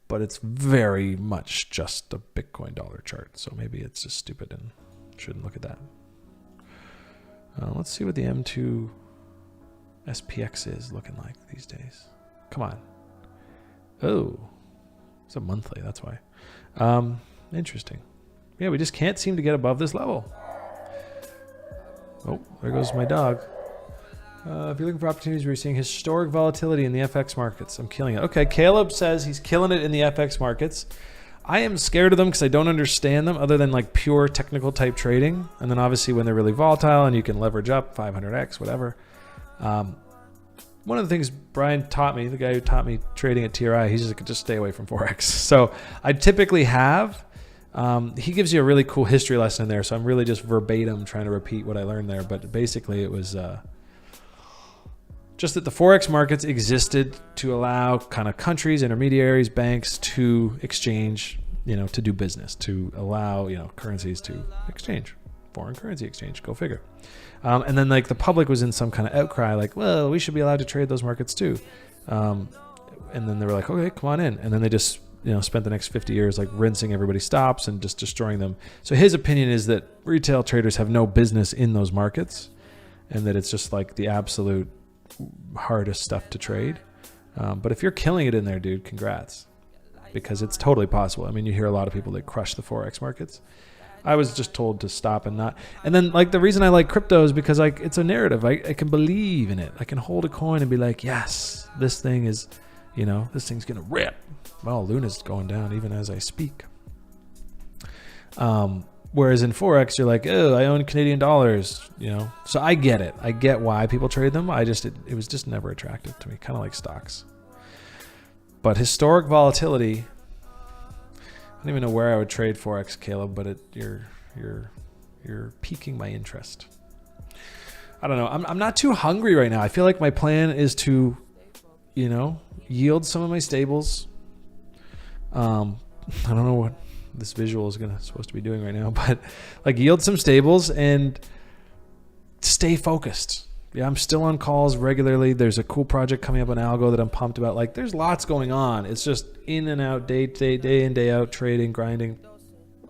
but it's very much just a Bitcoin dollar chart. So maybe it's just stupid and shouldn't look at that. Let's see what the M2 SPX is looking like these days. Come on. Oh, it's a monthly. That's why. Interesting. Yeah, we just can't seem to get above this level. Oh, there goes my dog. If you're looking for opportunities, we're seeing historic volatility in the FX markets. I'm killing it. Okay, Caleb says he's killing it in the FX markets. I am scared of them because I don't understand them other than like pure technical type trading. And then obviously when they're really volatile and you can leverage up 500x, whatever. One of the things Brian taught me, the guy who taught me trading at TRI, he's just like, just stay away from Forex. So I typically have. He gives you a really cool history lesson in there, so I'm really just verbatim trying to repeat what I learned there. But basically it was just that the Forex markets existed to allow kind of countries, intermediaries, banks to exchange, to do business, to allow, currencies to exchange, foreign currency exchange, go figure. And then like the public was in some kind of outcry, like, well, we should be allowed to trade those markets too. And then they were like, okay, come on in. And then they just, spent the next 50 years like rinsing everybody's stops and just destroying them. So his opinion is that retail traders have no business in those markets and that it's just like the absolute hardest stuff to trade. But if you're killing it in there, dude, congrats, because it's totally possible. I mean, you hear a lot of people that crush the Forex markets. I was just told to stop and not. And then like the reason I like crypto is because like it's a narrative. I can believe in it. I can hold a coin and be like, yes, this thing is, this thing's going to rip. Well, Luna's going down even as I speak. Whereas in Forex, you're like, oh, I own Canadian dollars, So I get it. I get why people trade them. It was just never attractive to me, kind of like stocks. But historic volatility, I don't even know where I would trade Forex, Caleb, but you're piquing my interest. I don't know. I'm not too hungry right now. I feel like my plan is to, yield some of my stables. I don't know what this visual is supposed to be doing right now, but like yield some stables and stay focused. Yeah, I'm still on calls regularly. There's a cool project coming up on Algo that I'm pumped about. Like there's lots going on. It's just in and out, day in, day out, trading, grinding. A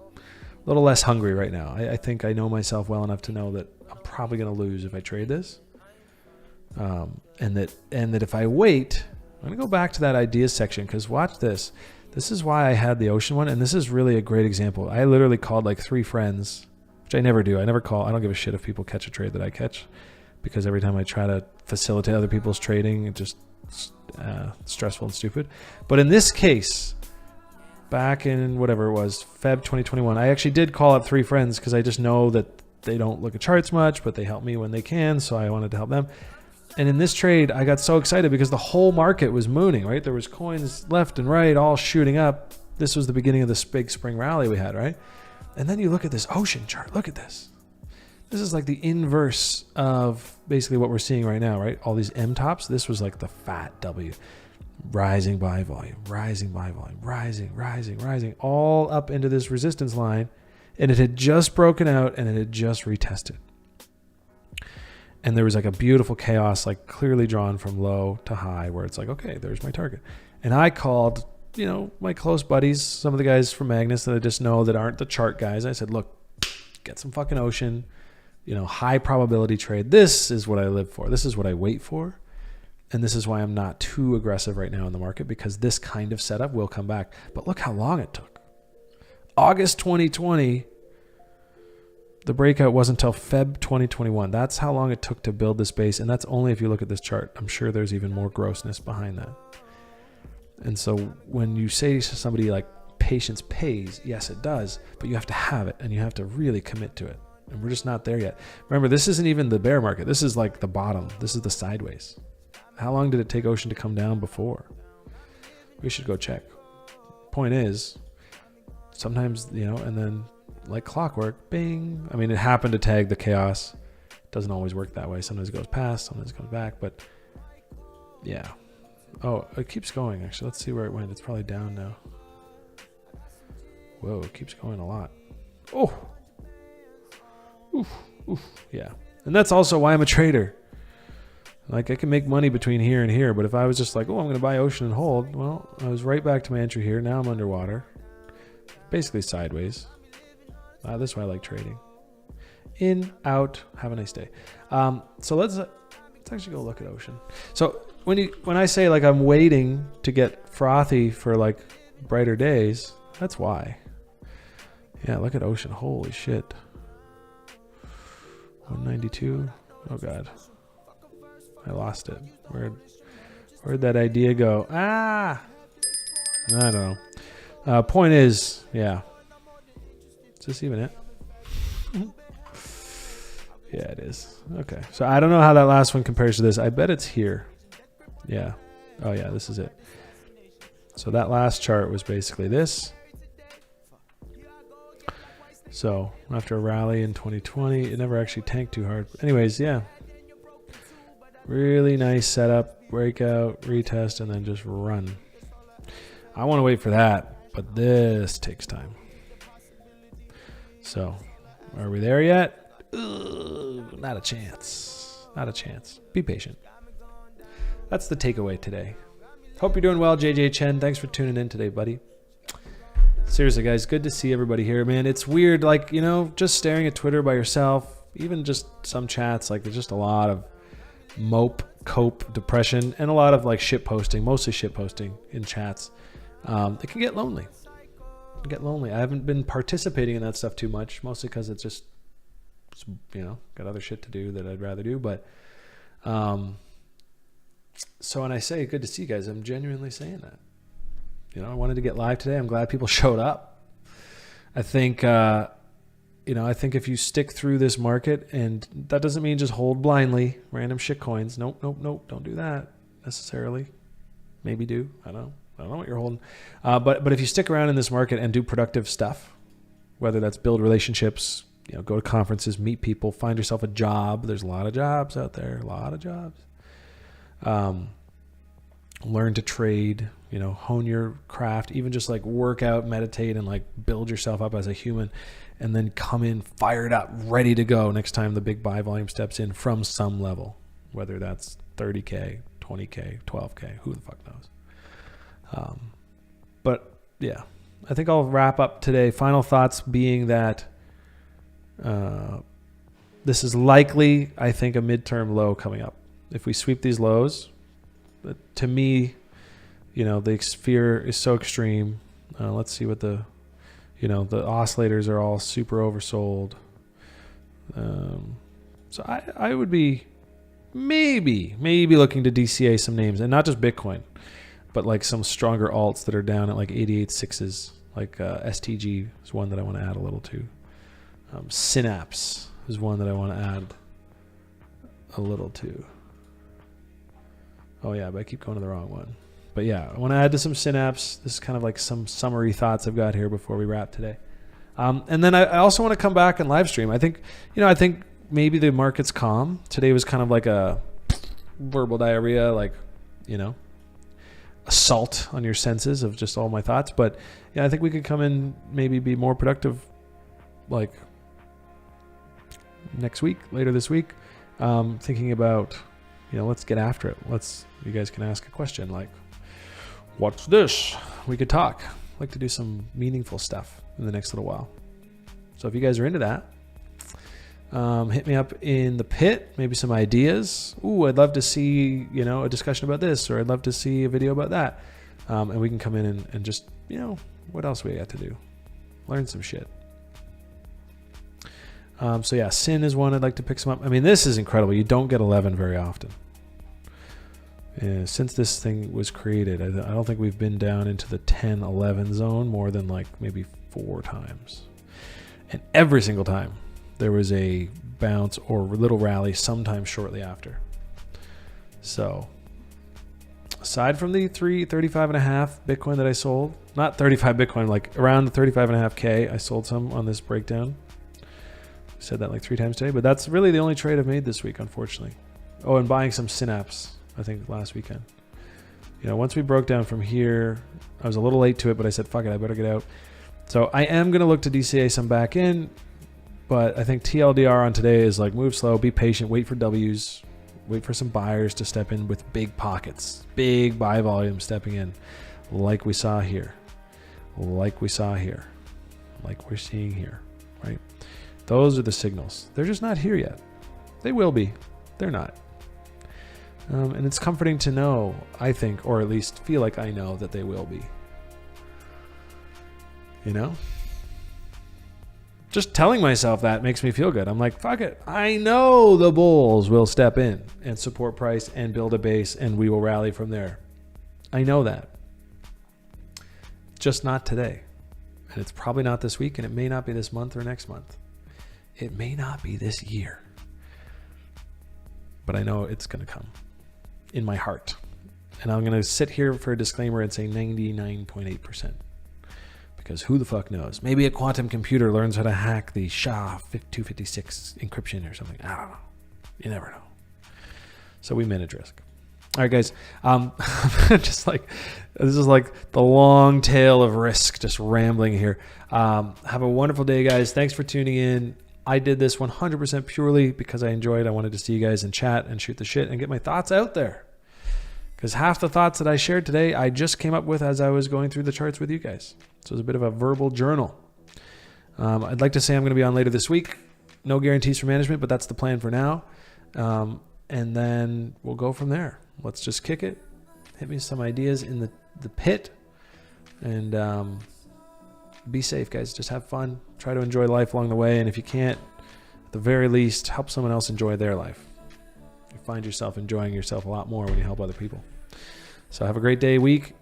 little less hungry right now. I think I know myself well enough to know that I'm probably going to lose if I trade this. And that if I wait, I'm going to go back to that ideas section because watch this. This is why I had the ocean one, and this is really a great example. I literally called like 3 friends, which I never do. I never call. I don't give a shit if people catch a trade that I catch, because every time I try to facilitate other people's trading, it's just stressful and stupid. But in this case, back in whatever it was, Feb 2021, I actually did call up 3 friends because I just know that they don't look at charts much, but they help me when they can, so I wanted to help them. And in this trade, I got so excited because the whole market was mooning, right? There was coins left and right all shooting up. This was the beginning of this big spring rally we had, right? And then you look at this ocean chart. Look at this. This is like the inverse of basically what we're seeing right now, right? All these M tops. This was like the fat W. Rising by volume, rising by volume, rising, rising, rising, all up into this resistance line. And it had just broken out and it had just retested. And there was like a beautiful chaos, like clearly drawn from low to high, where it's like, okay, there's my target. And I called, you know, my close buddies, some of the guys from Magnus that I just know that aren't the chart guys. I said, look, get some fucking ocean, you know, high probability trade. This is what I live for. This is what I wait for. And this is why I'm not too aggressive right now in the market, because this kind of setup will come back. But look how long it took. August 2020. The breakout wasn't until Feb 2021. That's how long it took to build this base. And that's only if you look at this chart. I'm sure there's even more grossness behind that. And so when you say to somebody like patience pays, yes, it does, but you have to have it and you have to really commit to it. And we're just not there yet. Remember, this isn't even the bear market. This is like the bottom. This is the sideways. How long did it take ocean to come down before? We should go check. Point is, sometimes, you know, and then like clockwork, bing. I mean, it happened to tag the chaos. It doesn't always work that way. Sometimes it goes past, sometimes it comes back, but yeah. Oh, it keeps going, actually. Let's see where it went. It's probably down now. Whoa, it keeps going a lot. Oh. Oof, oof. Yeah. And that's also why I'm a trader. Like, I can make money between here and here, but if I was just like, oh, I'm going to buy ocean and hold, well, I was right back to my entry here. Now I'm underwater. Basically sideways. This is why I like trading. In, out, have a nice day. So let's actually go look at ocean. So when I say like I'm waiting to get frothy for like brighter days, that's why. Yeah, look at ocean. Holy shit. 192. Oh god. I lost it. Where'd that idea go? I don't know. Point is, yeah. Is this even it? Yeah, it is. Okay. So I don't know how that last one compares to this. I bet it's here. Yeah. Oh yeah, this is it. So that last chart was basically this. So after a rally in 2020, it never actually tanked too hard. Anyways, yeah. Really nice setup, breakout, retest, and then just run. I want to wait for that, but this takes time. So, are we there yet? Ugh, not a chance. Not a chance. Be patient. That's the takeaway today. Hope you're doing well, JJ Chen. Thanks for tuning in today, buddy. Seriously, guys, good to see everybody here, man. It's weird, like, you know, just staring at Twitter by yourself, even just some chats, like there's just a lot of cope, depression, and a lot of like shit posting, mostly shit posting in chats. It can get lonely. I haven't been participating in that stuff too much, mostly because it's just, you know, got other shit to do that I'd rather do. But so when I say good to see you guys, I'm genuinely saying that. You know, I wanted to get live today. I'm glad people showed up. I think, you know, I think if you stick through this market, and that doesn't mean just hold blindly random shit coins. Nope. Don't do that necessarily. Maybe do. I don't know what you're holding. But if you stick around in this market and do productive stuff, whether that's build relationships, you know, go to conferences, meet people, find yourself a job. There's a lot of jobs out there, a lot of jobs. Learn to trade, you know, hone your craft, even just like work out, meditate, and like build yourself up as a human, and then come in fired up, ready to go next time the big buy volume steps in from some level, whether that's 30K, 20K, 12K, who the fuck knows. But yeah, I think I'll wrap up today. Final thoughts being that this is likely, I think, a midterm low coming up. If we sweep these lows, to me, the fear is so extreme. Let's see what the oscillators are all super oversold. So I would be maybe looking to DCA some names, and not just Bitcoin, but like some stronger alts that are down at like 88.6s. Like STG is one that I want to add a little to. Synapse is one that I want to add a little to. Oh yeah, but I keep going to the wrong one. But yeah, I want to add to some Synapse. This is kind of like some summary thoughts I've got here before we wrap today. And then I also want to come back and live stream. I think maybe the market's calm. Today was kind of like a verbal diarrhea, like, assault on your senses of just all my thoughts. But yeah, I think we could come in, maybe be more productive, like next week, later this week, thinking about, let's get after it. You guys can ask a question like, what's this? We could talk. I'd like to do some meaningful stuff in the next little while. So if you guys are into that, hit me up in the pit, maybe some ideas. Ooh, I'd love to see, a discussion about this, or I'd love to see a video about that. And we can come in and just, what else we got to do? Learn some shit. So yeah, Sin is one I'd like to pick some up. I mean, this is incredible. You don't get 11 very often. Since this thing was created, I don't think we've been down into the 10, 11 zone more than like maybe 4 times. And every single time, there was a bounce or little rally sometime shortly after. So aside from the 35.5 Bitcoin that I sold, not 35 Bitcoin, like around the 35.5K, I sold some on this breakdown. I said that like 3 times today, but that's really the only trade I've made this week, unfortunately. Oh, and buying some Synapse, I think last weekend. Once we broke down from here, I was a little late to it, but I said, fuck it, I better get out. So I am going to look to DCA some back in. But I think TLDR on today is like, move slow, be patient, wait for W's, wait for some buyers to step in with big pockets, big buy volume stepping in, like we saw here, like we're seeing here, right? Those are the signals. They're just not here yet. They will be. They're not. And it's comforting to know, I think, or at least feel like I know that they will be. Just telling myself that makes me feel good. I'm like, fuck it. I know the bulls will step in and support price and build a base, and we will rally from there. I know that. Just not today. And it's probably not this week, and it may not be this month or next month. It may not be this year. But I know it's going to come in my heart. And I'm going to sit here for a disclaimer and say 99.8%. Because who the fuck knows? Maybe a quantum computer learns how to hack the SHA-256 encryption or something. I don't know. You never know. So we manage risk. All right, guys. Just like, this is like the long tail of risk, just rambling here. Have a wonderful day, guys. Thanks for tuning in. I did this 100% purely because I enjoyed. I wanted to see you guys in chat and shoot the shit and get my thoughts out there. Because half the thoughts that I shared today, I just came up with as I was going through the charts with you guys. So it's a bit of a verbal journal. I'd like to say I'm going to be on later this week. No guarantees for management, but that's the plan for now. And then we'll go from there. Let's just kick it. Hit me some ideas in the pit. And be safe, guys. Just have fun. Try to enjoy life along the way. And if you can't, at the very least, help someone else enjoy their life. You find yourself enjoying yourself a lot more when you help other people. So have a great day, week.